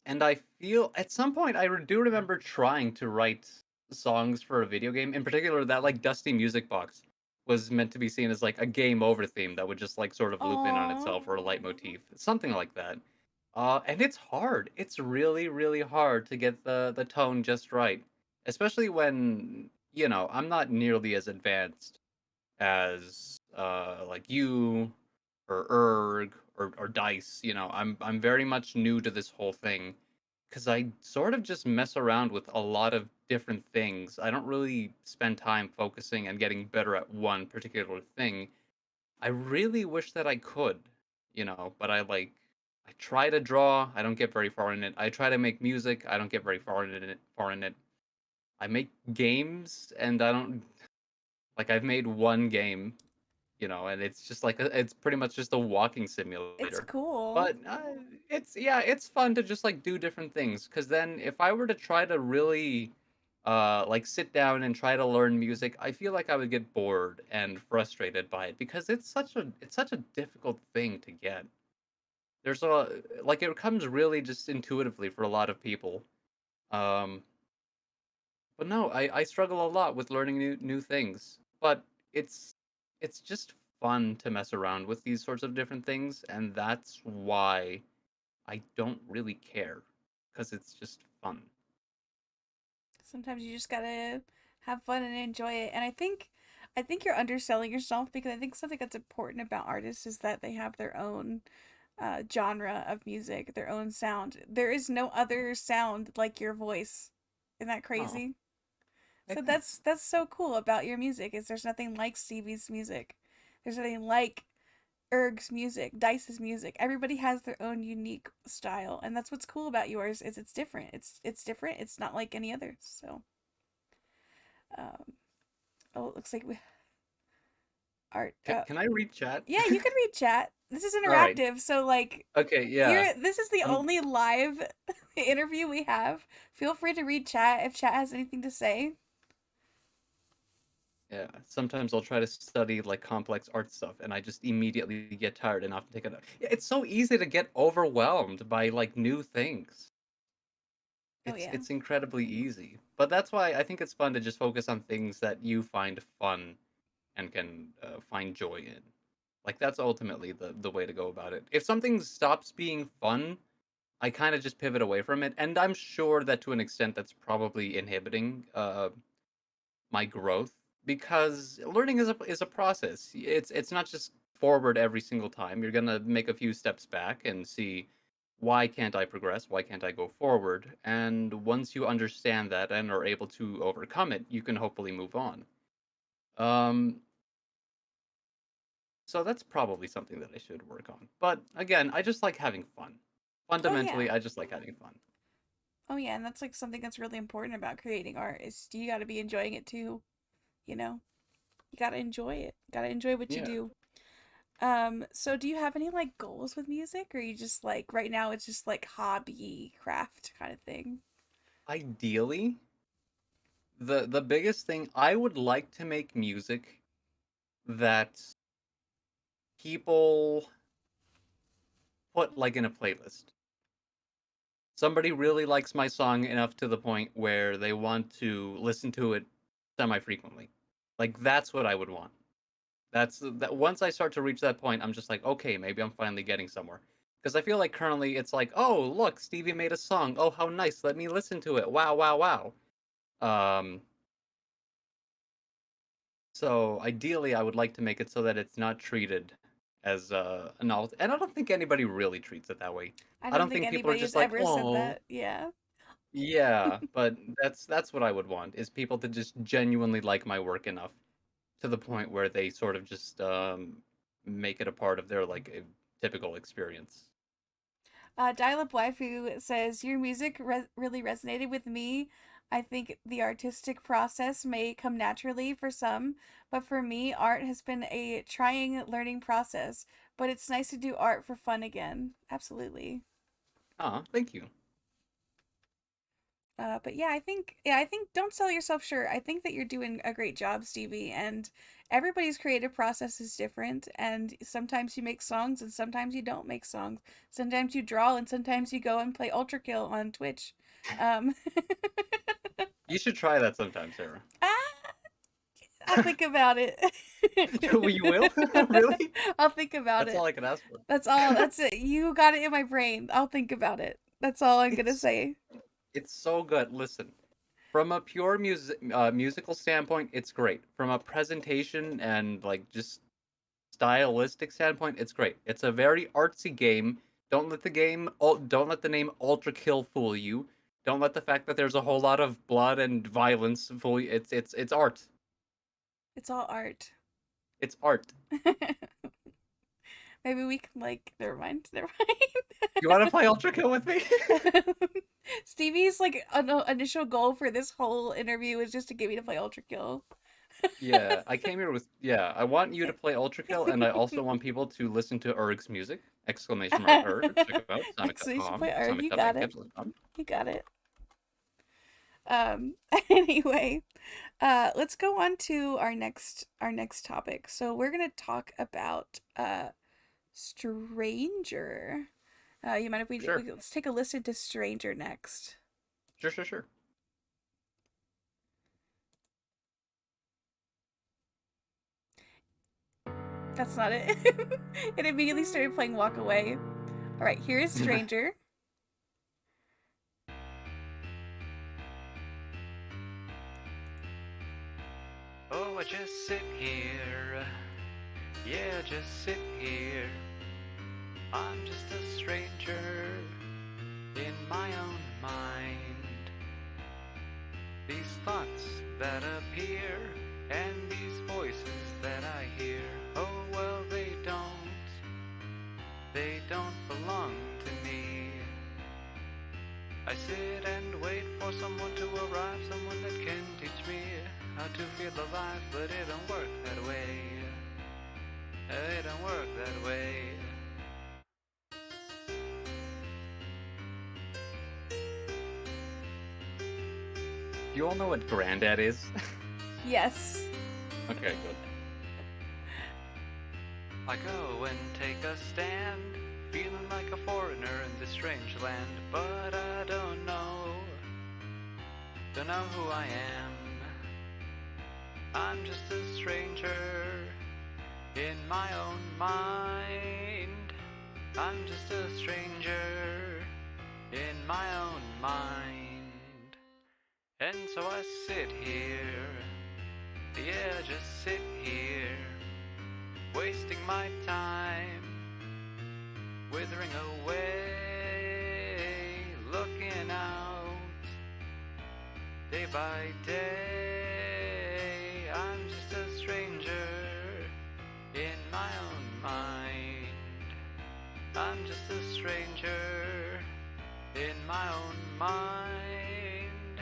and I feel at some point do remember trying to write songs for a video game. In particular, that like Dusty Music Box was meant to be seen as like a game over theme that would just like sort of loop in on Aww. itself or a leitmotif, something like that. And it's hard. It's really, really hard to get the tone just right, especially when I'm not nearly as advanced as like you or Erg or Dice. I'm very much new to this whole thing because I sort of just mess around with a lot of different things. I don't really spend time focusing and getting better at one particular thing. I really wish that I could, but I try to draw, I don't get very far in it. I try to make music, I don't get very far in it. I make games and I don't like I've made one game, and it's just like it's pretty much just a walking It's simulator. cool. But it's fun to just like do different things cuz then if I were to try to really like sit down and try to learn music, I feel like I would get bored and frustrated by it because it's such a difficult thing to get. There's a like it comes really just intuitively for a lot of people. Um but no, I struggle a lot with learning new things. But it's it's just fun to mess around with these sorts of different things, and that's why I don't really care because it's just fun. Sometimes you just gotta have fun and enjoy it. And I think you're underselling yourself because I think something that's important about artists is that they have their own genre of music, their own sound. There is no other sound like your voice. Isn't that Oh, crazy? hey, So thanks. that's so cool about your music is there's nothing like Stevie's music. There's nothing like Erg's music, Dice's music. Everybody has their own unique style, and that's what's cool about yours is it's different. It's different. It's not like any other. So, um, oh, it looks like we art. Can I read chat? Yeah, you can read chat. This is All right. interactive, so like Okay. Yeah. you're. This is the Um. only live interview we have. Feel free to read chat if chat has anything to say. Yeah. Sometimes I'll try to study like complex art stuff, and I just immediately get tired and often take it out. Yeah, it's so easy to get overwhelmed by like new things. Oh It's yeah. it's incredibly easy. But that's why I think it's fun to just focus on things that you find fun and can find joy in. Like that's ultimately the way to go about it. If something stops being fun, I kind of just pivot away from it, and I'm sure that to an extent that's probably inhibiting my growth because learning is a process. It's not just forward every single time. You're gonna make a few steps back and see why can't I progress? Why can't I go forward? And once you understand that and are able to overcome it, you can hopefully move on. Um, so that's probably something that I should work on. But again, I just like having fun. Oh yeah. Fundamentally, I just like having fun. Oh yeah, and that's like something that's really important about creating art is you got to be enjoying it too, you know? You got to enjoy it. Got to enjoy what you Yeah. do. So do you have any like goals with music or you just like right now it's just like hobby craft kind of thing? Ideally, the biggest thing, I would like to make music that people put like in a playlist. Somebody really likes my song enough to the point where they want to listen to it semi-frequently. Like that's what I would want. That's that once I start to reach that point, I'm just like, okay, maybe I'm finally getting somewhere. Because I feel like currently it's like, oh, look, Stevie made a song. Oh, how nice. Let me listen to it. Wow, wow, wow. Um, so ideally, I would like to make it so that it's not treated as a novelty. And I don't think anybody really treats it that way. I I don't don't think think people are anybody has just like, ever said oh, that. Yeah. yeah. But that's what I would want is people to just genuinely like my work enough to the point where they sort of just make it a part of their like a typical experience. Dial Up Waifu says, your music really resonated with me. I think the artistic process may come naturally for some, but for me, art has been a trying learning process. But it's nice to do art for fun again. Absolutely. Ah, thank you. But yeah, I think don't sell yourself short. I think that you're doing a great job, Stevie, and everybody's creative process is different, and sometimes you make songs and sometimes you don't make songs. Sometimes you draw and sometimes you go and play Ultra Kill on Twitch. Um, You should try that sometime, Sarah. ah, I'll think about it. You will? Really? I'll think about That's all it. I can ask for. That's all. That's it. You got it in my brain. I'll think about it. That's all I'm gonna It's say. it's so good. Listen, from a pure musical standpoint, it's great. From a presentation and like just stylistic standpoint, it's great. It's a very artsy game. Don't let the name Ultra Kill fool you. Don't let the fact that there's a whole lot of blood and violence fool you. It's art. It's all art. It's art. Maybe we can like. Never mind. Never You want to play Ultra Kill with me? mind. Stevie's like initial goal for this whole interview is just to get me to play Ultra Kill. Yeah, I came here with I want you to play Ultra Kill, and I also want people to listen to Erg's music! Exclamation mark Erg. Check it out. So you should Sonic.com. play art. You got it. Sonic.bandcamps.com. You got it. Anyway, let's go on to our next topic. So we're gonna talk about Stranger. You mind if Sure. let's take a listen to Stranger next? Sure. That's not it. It immediately started playing Walk Away. All right, here is Stranger. Oh, I just sit here. Yeah, just sit here. I'm just a stranger in my own mind. These thoughts that appear and these voices that I hear, oh well, they don't belong to me. I sit and wait for someone to arrive, someone that can teach me how to feel alive, but it don't work that way. It don't work that way. You all know what Granddad is? Yes. Okay, good. I go and take a stand, feeling like a foreigner in this strange land, but I don't know who I am. I'm just a stranger in my own mind. I'm just a stranger in my own mind. And so I sit here, yeah, just sit here, wasting my time, withering away, looking out, day by day. I'm just a stranger in my own mind. I'm just a stranger in my own mind.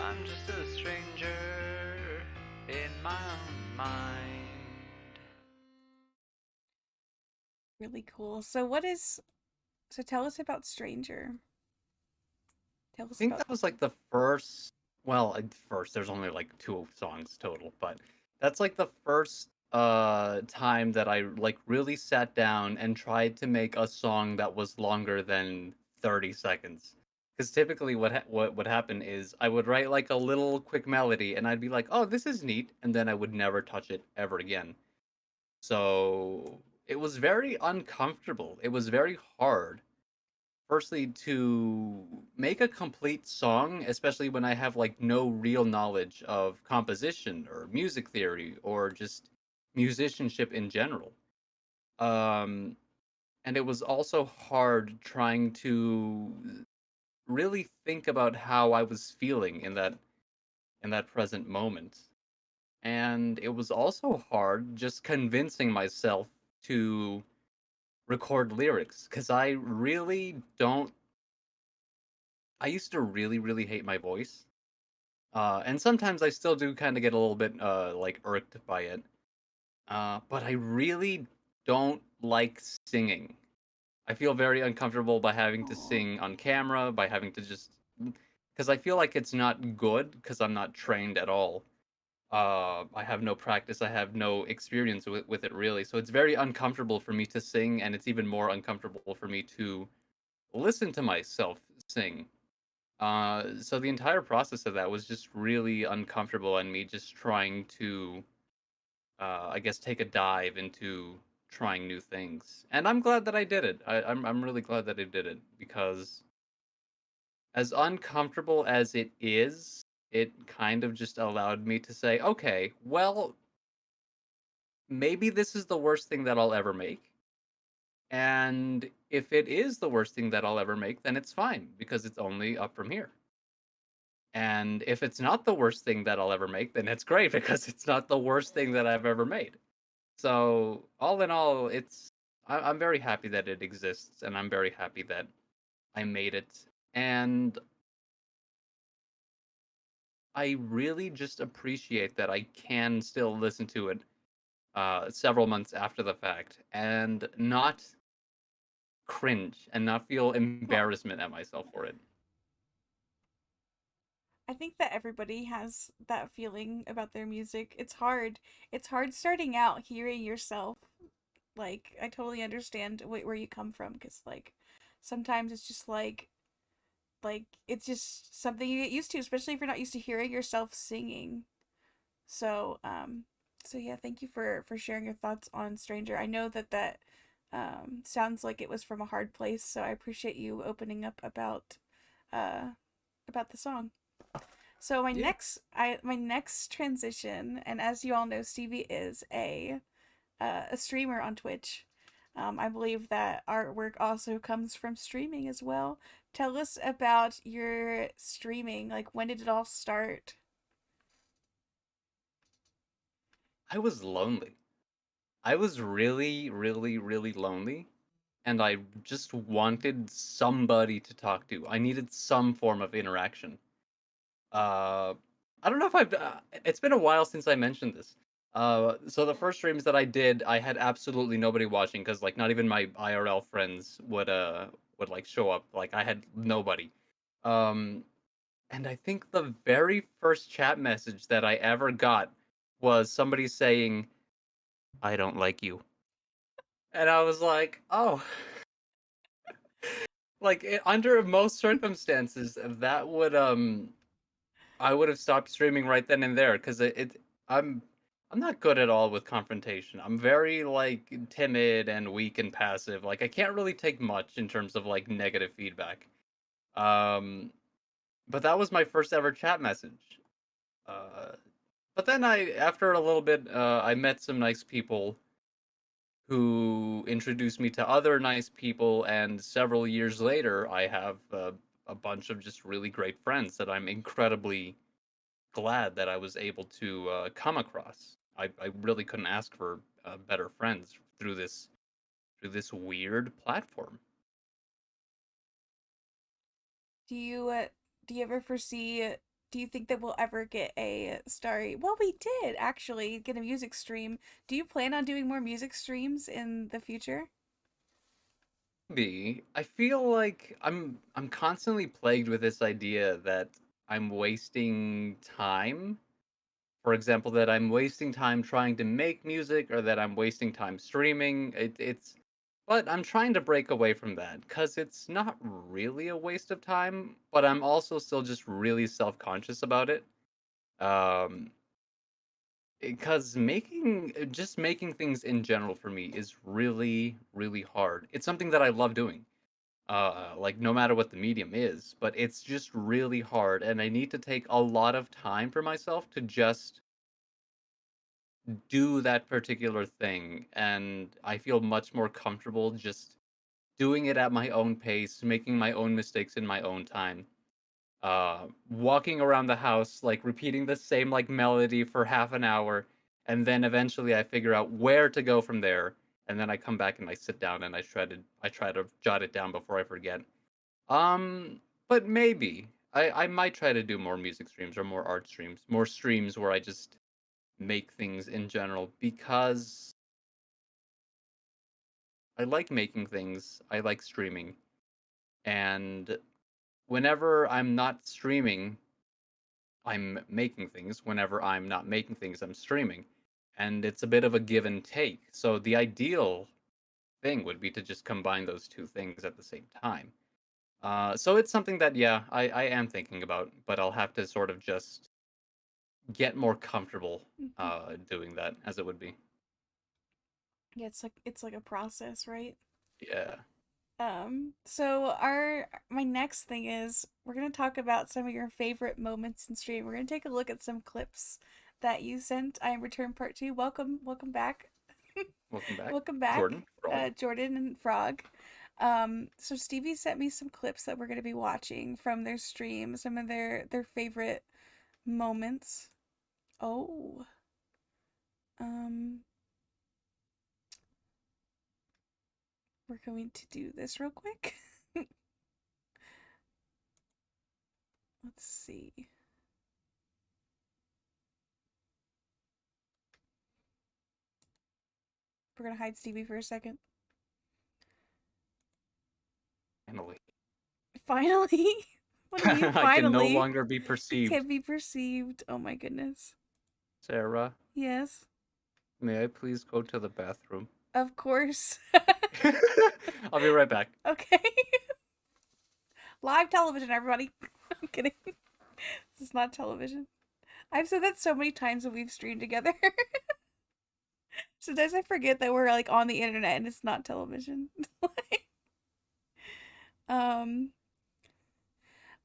I'm just a stranger in my own mind. Really cool. So tell us about Stranger. Tell I us think about that that was like song. the first. Well, first there's only like two songs total, but that's like the first time that I like really sat down and tried to make a song that was longer than 30 seconds. Because typically what would happen is I would write like a little quick melody and I'd be like, "Oh, this is neat," and then I would never touch it ever again. So it was very uncomfortable. It was very hard. Firstly, to make a complete song, especially when I have like no real knowledge of composition or music theory or just musicianship in general. Um, and it was also hard trying to really think about how I was feeling in that present moment. And it was also hard just convincing myself to record lyrics because I used to really, really hate my voice. And sometimes I still do kind of get a little bit like irked by it. But I really don't like singing. I feel very uncomfortable by having to Aw. sing on camera, by having to just because I feel like it's not good because I'm not trained at all. I have no practice. I have no experience with it really. So it's very uncomfortable for me to sing, and it's even more uncomfortable for me to listen to myself sing. So the entire process of that was just really uncomfortable, and me just trying to, I guess, take a dive into trying new things. And I'm glad that I did it. I'm really glad that I did it because as uncomfortable as it is, it kind of just allowed me to say, okay, well, maybe this is the worst thing that I'll ever make. And if it is the worst thing that I'll ever make, then it's fine because it's only up from here. And if it's not the worst thing that I'll ever make, then it's great because it's not the worst thing that I've ever made. So, all in all, I'm very happy that it exists, and I'm very happy that I made it. And I really just appreciate that I can still listen to it several months after the fact and not cringe and not feel Aw. embarrassment at myself for it. I think that everybody has that feeling about their music. It's hard. It's hard starting out hearing yourself. Like, I totally understand where you come from because, like, sometimes it's just like it's just something you get used to, especially if you're not used to hearing yourself singing. So, so yeah, thank you for sharing your thoughts on Stranger. I know that sounds like it was from a hard place, so I appreciate you opening up uh about the song. So Yeah. my next transition, and as you all know, Stevie is a streamer on Twitch. I believe that artwork also comes from streaming as well. Tell us about your streaming. Like, when did it all start? I was lonely. I was really, really, really lonely, and I just wanted somebody to talk to. I needed some form of interaction. Uh, I don't know if I've. It's been a while since I mentioned this. So the first streams that I did, I had absolutely nobody watching because like not even my IRL friends would like show up. Like I had nobody. Um, and I think the very first chat message that I ever got was somebody saying, "I don't like you," and I was like, "Oh." Like under most circumstances, that would I would have stopped streaming right then and there because I'm I'm not good at all with confrontation. I'm very like timid and weak and passive. Like I can't really take much in terms of like negative feedback. Um, but that was my first ever chat message. Uh, but then after a little bit, I met some nice people who introduced me to other nice people, and several years later, I have a bunch of just really great friends that I'm incredibly glad that I was able to come across. I really couldn't ask for better friends through this weird platform. Do you uh, do you ever foresee? Do you think that we'll ever get a Starry? Well, we did actually get a music stream. Do you plan on doing more music streams in the future? I feel like I'm constantly plagued with this idea that I'm wasting time. For example, that I'm wasting time trying to make music or that I'm wasting time streaming. But I'm trying to break away from that because it's not really a waste of time, but I'm also still just really self-conscious about it. Um, because just making things in general for me is really, really hard. It's something that I love doing, like no matter what the medium is, but it's just really hard, and I need to take a lot of time for myself to just do that particular thing, and I feel much more comfortable just doing it at my own pace, making my own mistakes in my own time. Walking around the house, like repeating the same like melody for half an hour, and then eventually I figure out where to go from there, and then I come back and I sit down and I try to jot it down before I forget. But maybe I might try to do more music streams or more art streams, more streams where I just make things in general because I like making things, I like streaming, and whenever I'm not streaming, I'm making things. Whenever I'm not making things, I'm streaming. And it's a bit of a give and take. So the ideal thing would be to just combine those two things at the same time. So it's something that, yeah, I am thinking about, but I'll have to sort of just get more comfortable Mhm. doing that as it would be. Yeah, it's like a process, right? Yeah. So our my next thing is we're gonna talk about some of your favorite moments in stream. We're gonna take a look at some clips that you sent. I am Return Part 2. Welcome back. Welcome back, Welcome back, Jordan. Frog. Jordan and Frog. So Stevie sent me some clips that we're gonna be watching from their stream, some of their favorite moments. Oh. Um, we're going to do this real quick. Let's see. We're gonna hide Stevie for a second. Finally. Finally? What do you mean I can no finally? longer be It perceived. can be perceived. Oh my goodness. Sarah, Yes, may I please go to the bathroom? of course. I'll be right back. Okay. Live television, everybody. I'm kidding. This is not television. I've said that so many times when we've streamed together. Sometimes I forget that we're like on the internet and it's not television. um,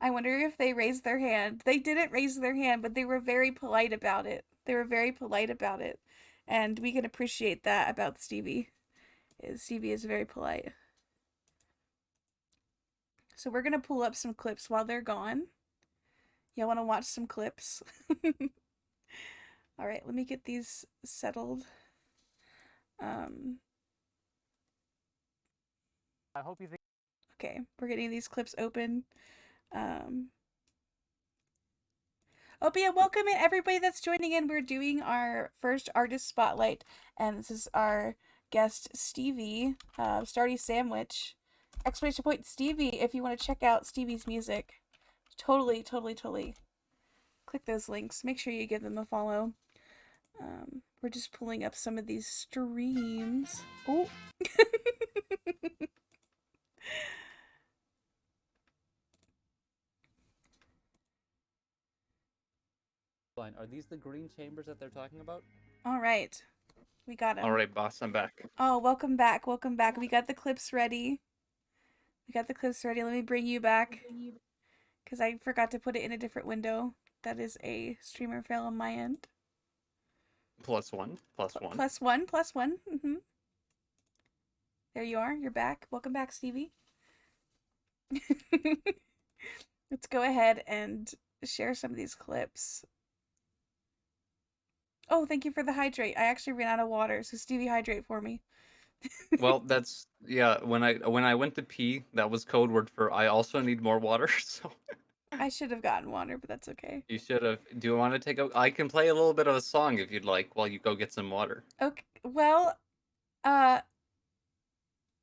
I wonder if they raised their hand. They didn't raise their hand, but they were very polite about it. They were very polite about it. And we can appreciate that about Stevie. Stevie is very polite. So we're going to pull up some clips while they're gone. Y'all want to watch some clips? All right, let me get these settled. I hope you think. Okay, we're getting these clips open. Um, Oh, but yeah, welcome in everybody that's joining in. We're doing our first artist spotlight, and this is our guest Stevie, StarrySandWitch. Exclamation point Stevie if you want to check out Stevie's music. Totally, totally, totally. Click those links. Make sure you give them a follow. We're just pulling up some of these streams. Oh. Are these the green chambers that they're talking about? All right. We got him. All right, boss, I'm back. Oh, welcome back. Welcome back. We got the clips ready. Let me bring you back. Because I forgot to put it in a different window. That is a streamer fail on my end. Plus one. Plus one. Mm-hmm. There you are. You're back. Welcome back, Stevie. Let's go ahead and share some of these clips. Oh, thank you for the hydrate. I actually ran out of water, so Stevie, hydrate for me. Well, that's yeah. When I went to pee, that was code word for I also need more water. So I should have gotten water, but that's okay. you should have. Do you want to take a? I can play a little bit of a song if you'd like while you go get some water. Okay. Well, uh,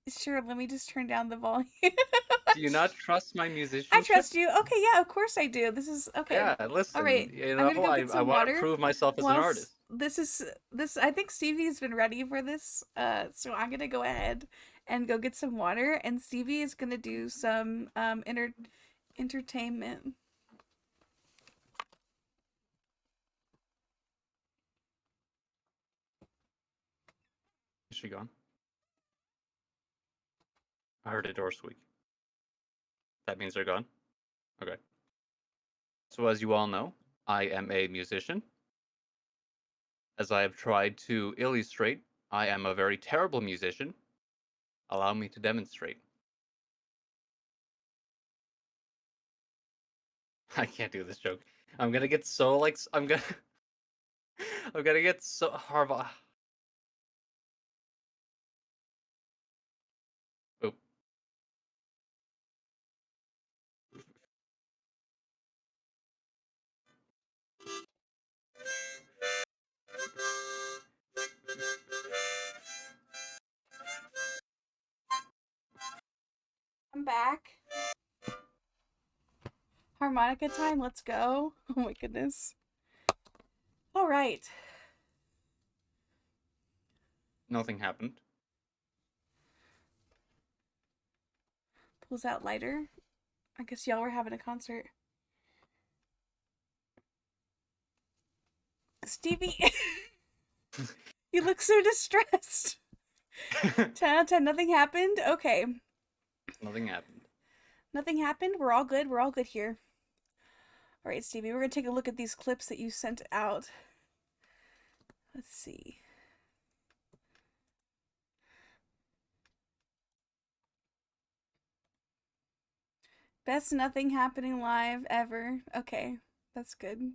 Sure, let me just turn down the volume. Do you not trust my I musicianship? trust you. Okay, yeah, of course I do. This is okay. Yeah, All listen, right, I'm gonna go get I some want to water. prove myself as an Well, artist. this. I think Stevie's been ready for this. So I'm gonna go ahead and go get some water, and Stevie is gonna do some entertainment. Is she gone? I heard a door squeak. That means they're gone? Okay. So as you all know, I am a musician. As I have tried to illustrate, I am a very terrible musician. Allow me to demonstrate. I can't do this joke. I'm gonna get so like I'm gonna I'm gonna get so horrible. Oop. I'm back. Harmonica time. Let's go. Oh my goodness. All right. Nothing happened. Pulls out lighter. I guess y'all were having a concert. Stevie, you look so distressed. 10 out of 10, nothing happened? Okay. Nothing happened. Nothing happened? We're all good? We're all good here. Alright, Stevie, we're gonna take a look at these clips that you sent out. Let's see. Best nothing happening live ever. Okay, that's good.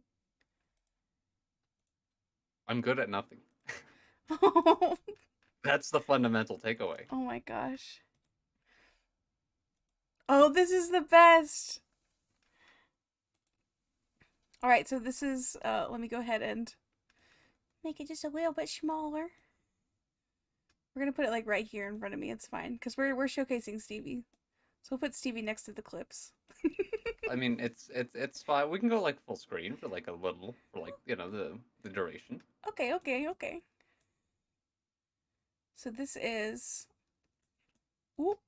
I'm good at nothing. Oh, That's the fundamental takeaway. oh my gosh. Oh, this is the best. Alright, so this is, let me go ahead and make it just a little bit smaller. We're gonna put it like right here in front of me. It's fine, because we're showcasing Stevie. So we'll put Stevie next to the clips. I mean, it's fine. We can go like full screen for like a little, for like the duration. Okay, okay, okay. So this is. Oop.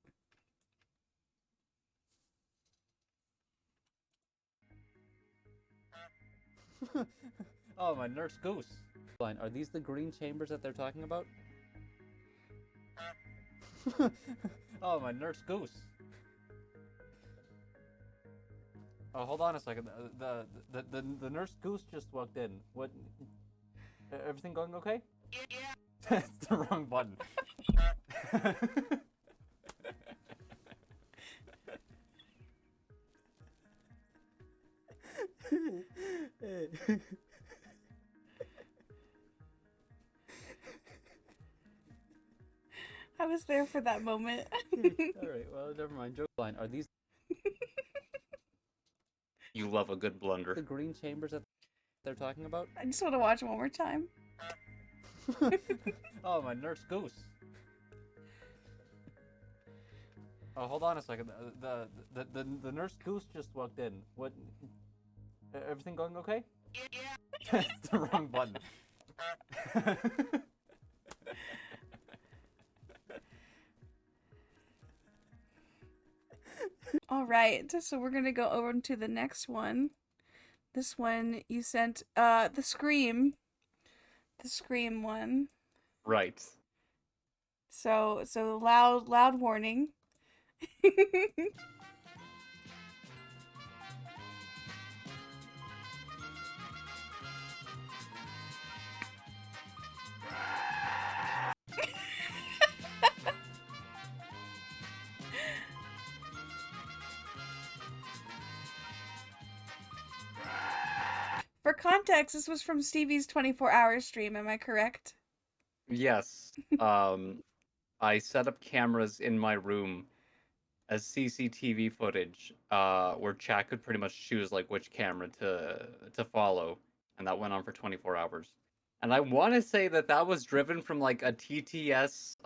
Oh, my nurse goose. Are these the green chambers that they're talking about? Oh, my nurse goose. Oh, hold on a second. The nurse goose just walked in. What? Everything going okay? Yeah. That's the wrong button. I was there for that moment. Alright, well, never mind. Joke line. Are these You love a good blunder. the green chambers that they're talking about? I just want to watch it one more time. Oh, my nurse goose. Oh, hold on a second. The nurse goose just walked in. What? Everything going okay? Yeah. That's the wrong button. All right, so we're gonna go over to the next one. This one you sent the scream one. Right. So loud warning. For context, this was from Stevie's 24-hour stream, am I correct? Yes. I set up cameras in my room as CCTV footage, where chat could pretty much choose like which camera to follow, and that went on for 24 hours. And I want to say that was driven from like a TTS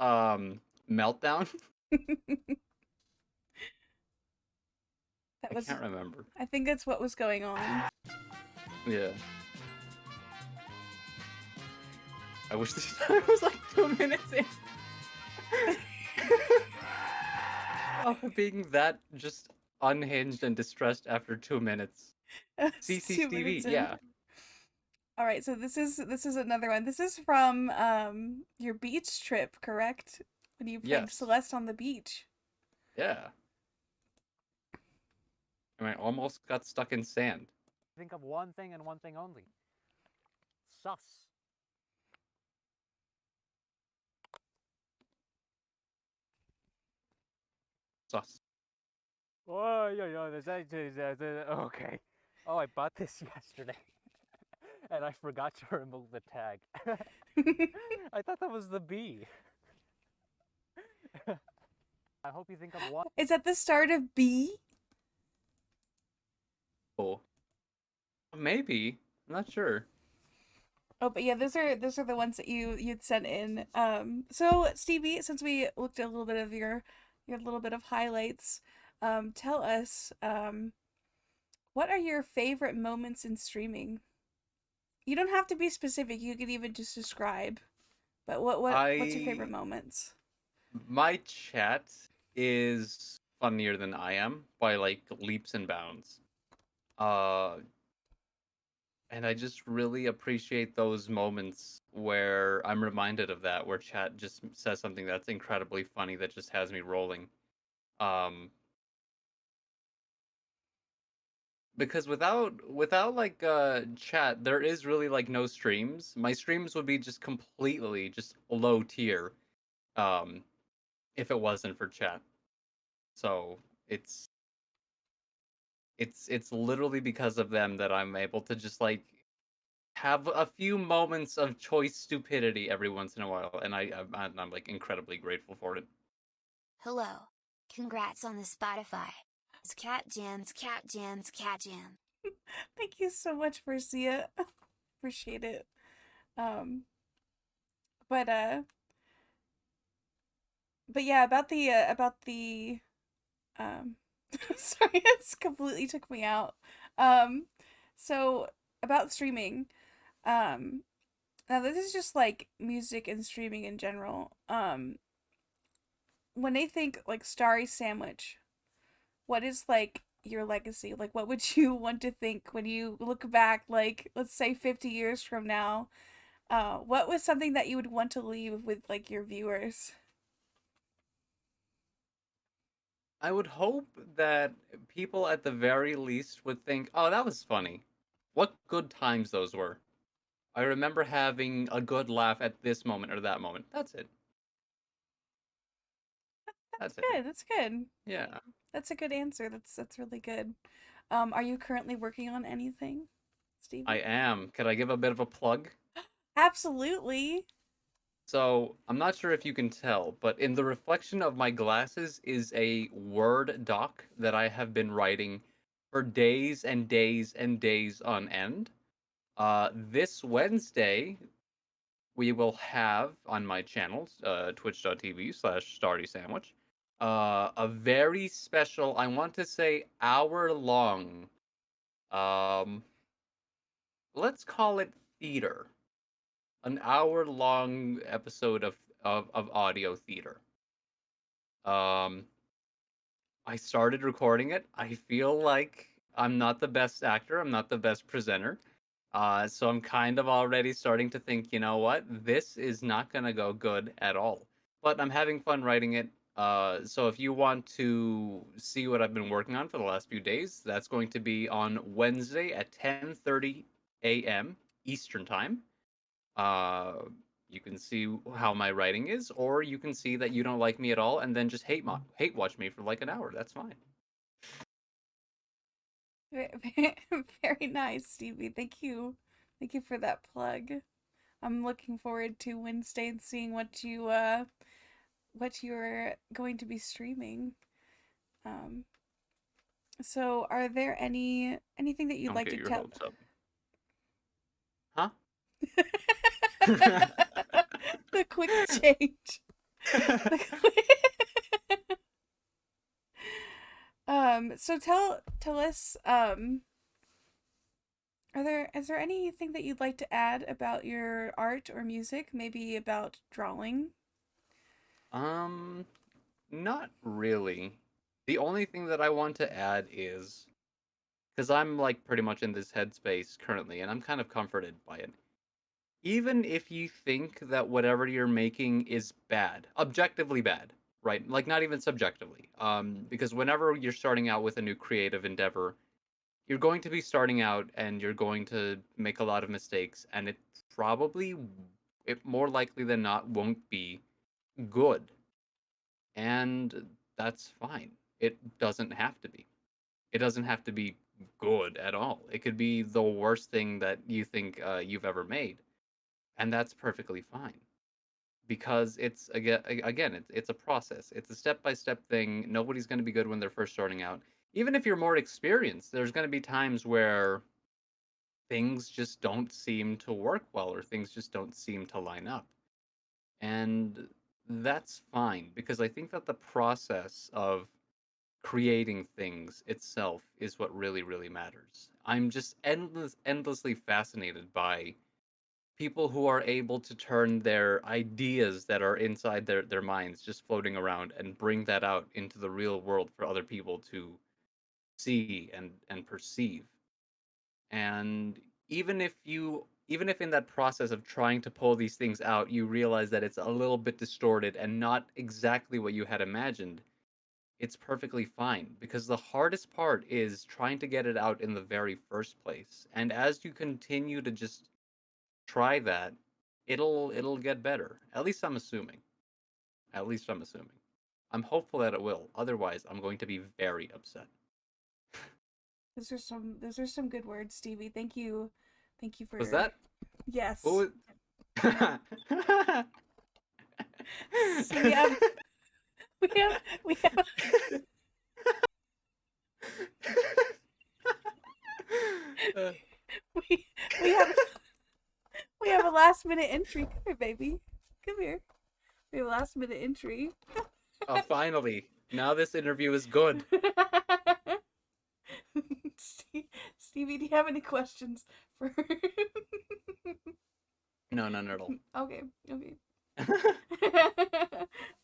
meltdown. That I was. can't remember. I think that's what was going on. Yeah. I wish this time was like 2 minutes in. Oh, being that just unhinged and distressed after 2 minutes. It's 2 minutes CCTV, in. yeah. All right, so this is another one. This is from your beach trip, correct? When you played Yes. Celeste on the beach. Yeah. I almost got stuck in sand. Think of one thing and one thing only. Sus. Sus. Oh, yeah, there's actually, okay. Oh, I bought this yesterday. And I forgot to remove the tag. I thought that was the B. I hope you think of one. Is that the start of B? Oh. Maybe. I'm not sure. Oh, but yeah, those are the ones that you'd sent in. So Stevie, since we looked at a little bit of your little bit of highlights, tell us, what are your favorite moments in streaming? You don't have to be specific. You could even just describe. But what's your favorite moments? My chat is funnier than I am by like leaps and bounds. And I just really appreciate those moments where I'm reminded of that, where chat just says something that's incredibly funny that just has me rolling. Because without like chat, there is really like no streams. My streams would be just completely just low tier, um, if it wasn't for chat. So it's literally because of them that I'm able to just like have a few moments of choice stupidity every once in a while, and I'm like incredibly grateful for it. Hello. Congrats on the Spotify. It's Cat Jams, Cat Jams, Cat Jam. Thank you so much, Marcia. Appreciate it. Um, but yeah, about the sorry, it's completely took me out. Um, so about streaming, um, now this is just like music and streaming in general. When they think like StarrySandWitch, what is like your legacy? Like, what would you want to think when you look back, like, let's say 50 years from now? What was something that you would want to leave with like your viewers? I would hope that people at the very least would think, "Oh, that was funny. What good times those were. I remember having a good laugh at this moment or that moment." That's it. That's it. Good. That's good. Yeah. That's a good answer. That's really good. Are you currently working on anything, Steve? I am. Could I give a bit of a plug? Absolutely. So, I'm not sure if you can tell, but in the reflection of my glasses is a Word doc that I have been writing for days and days and days on end. This Wednesday, we will have on my channels, twitch.tv/StarrySandwitch, a very special, I want to say hour-long, um, let's call it theater. An hour-long episode of audio theater. Um, I started recording it. I feel like I'm not the best actor. I'm not the best presenter. So I'm kind of already starting to think, you know what? This is not going to go good at all. But I'm having fun writing it. So if you want to see what I've been working on for the last few days, that's going to be on Wednesday at 10:30 a.m. Eastern Time. You can see how my writing is, or you can see that you don't like me at all, and then just hate watch me for like an hour. That's fine. Very nice, Stevie. Thank you. Thank you for that plug. I'm looking forward to Wednesday and seeing what you're going to be streaming. So are there anything that you'd Don't like get to your tell? hopes up. Huh? The quick change. So tell us, is there anything that you'd like to add about your art or music? Maybe about drawing? Um, Not really. The only thing that I want to add is because I'm like pretty much in this headspace currently, and I'm kind of comforted by it. Even if you think that whatever you're making is bad, objectively bad, right? Like not even subjectively. Because whenever you're starting out with a new creative endeavor, you're going to be starting out and you're going to make a lot of mistakes, and probably, it more likely than not, won't be good. And that's fine. It doesn't have to be. It doesn't have to be good at all. It could be the worst thing that you think you've ever made, and that's perfectly fine because it's again it's a process. It's a step by step thing. Nobody's going to be good when they're first starting out. Even if you're more experienced, there's going to be times where things just don't seem to work well or things just don't seem to line up. And that's fine because I think that the process of creating things itself is what really, really matters. I'm just endlessly fascinated by people who are able to turn their ideas that are inside their minds just floating around and bring that out into the real world for other people to see and perceive. And even if in that process of trying to pull these things out you realize that it's a little bit distorted and not exactly what you had imagined, it's perfectly fine because the hardest part is trying to get it out in the very first place. And as you continue to just try that, it'll get better. At least I'm assuming. At least I'm assuming. I'm hopeful that it will. Otherwise, I'm going to be very upset. Those are some good words, Stevie. Thank you. Thank you Was for that? What yes. was... So we have we have Uh, we we have we have a last minute entry. Come here, baby. Come here. We have a last minute entry. oh, finally. Now this interview is good. Stevie, do you have any questions for No, none at all. Okay, okay.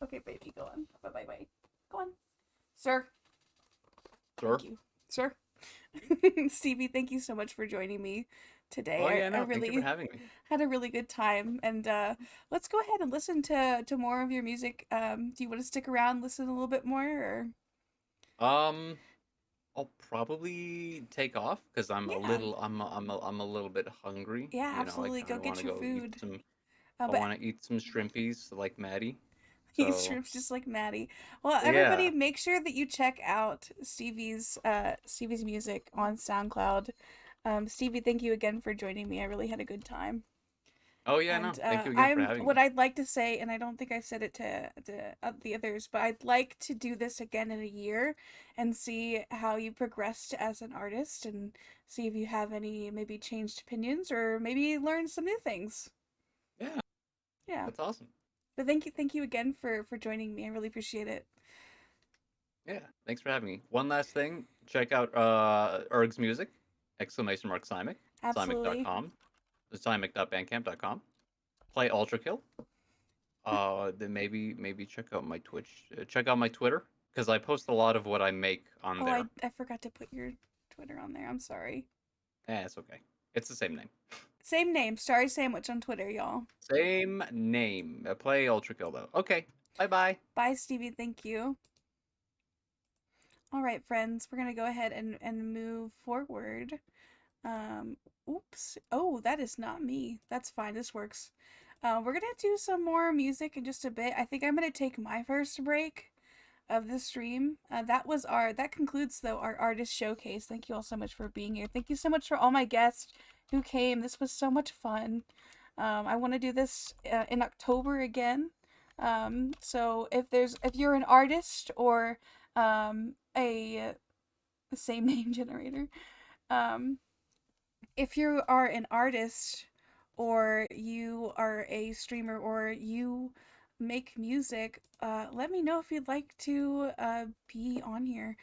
Okay, baby, go on. Bye bye bye. Go on. Sir. Sure. Thank you. Sir. Stevie, thank you so much for joining me today. Oh yeah, I no, thank you for really having me. had a really good time, and let's go ahead and listen to more of your music. Do you want to stick around, listen a little bit more, or Um, I'll probably take off because yeah, I'm a little bit hungry. yeah, You know, I absolutely. kind Go of want get to your go eat food. some. I But want to eat some shrimpies like Maddie. eat So shrimps just like Maddie. Well, everybody, yeah. make sure that you check out Stevie's music on SoundCloud. Stevie, thank you again for joining me. I really had a good time. Oh yeah, And no. Thank you again for having what me. I'd like to say, and I don't think I said it to the others, but I'd like to do this again in a year and see how you progressed as an artist and see if you have any maybe changed opinions or maybe learn some new things. Yeah, Yeah. that's awesome. But thank you again for joining me. I really appreciate it. Yeah, thanks for having me. One last thing, check out Erg's music, exclamation mark Seimic, Absolutely. Seimic.com, Seimic.bandcamp.com. Play Ultra Kill. Then maybe check out my Twitch. Check out my Twitter because I post a lot of what I make on Oh, there. I forgot to put your Twitter on there. I'm sorry. It's okay. It's the same name. Same name, StarrySandWitch on Twitter, y'all. Same name. Play Ultra Kill though. Okay. Bye bye. Bye, Stevie. Thank you. All right, friends, we're gonna go ahead and move forward. Um, oops. Oh, that is not me. That's fine. This works. We're gonna do some more music in just a bit. I think I'm gonna take my first break of the stream. That concludes though our artist showcase. Thank you all so much for being here. Thank you so much for all my guests who came. This was so much fun. I want to do this in October again. So if you're an artist or a same name generator, um, if you are an artist or you are a streamer or you make music, let me know if you'd like to be on here.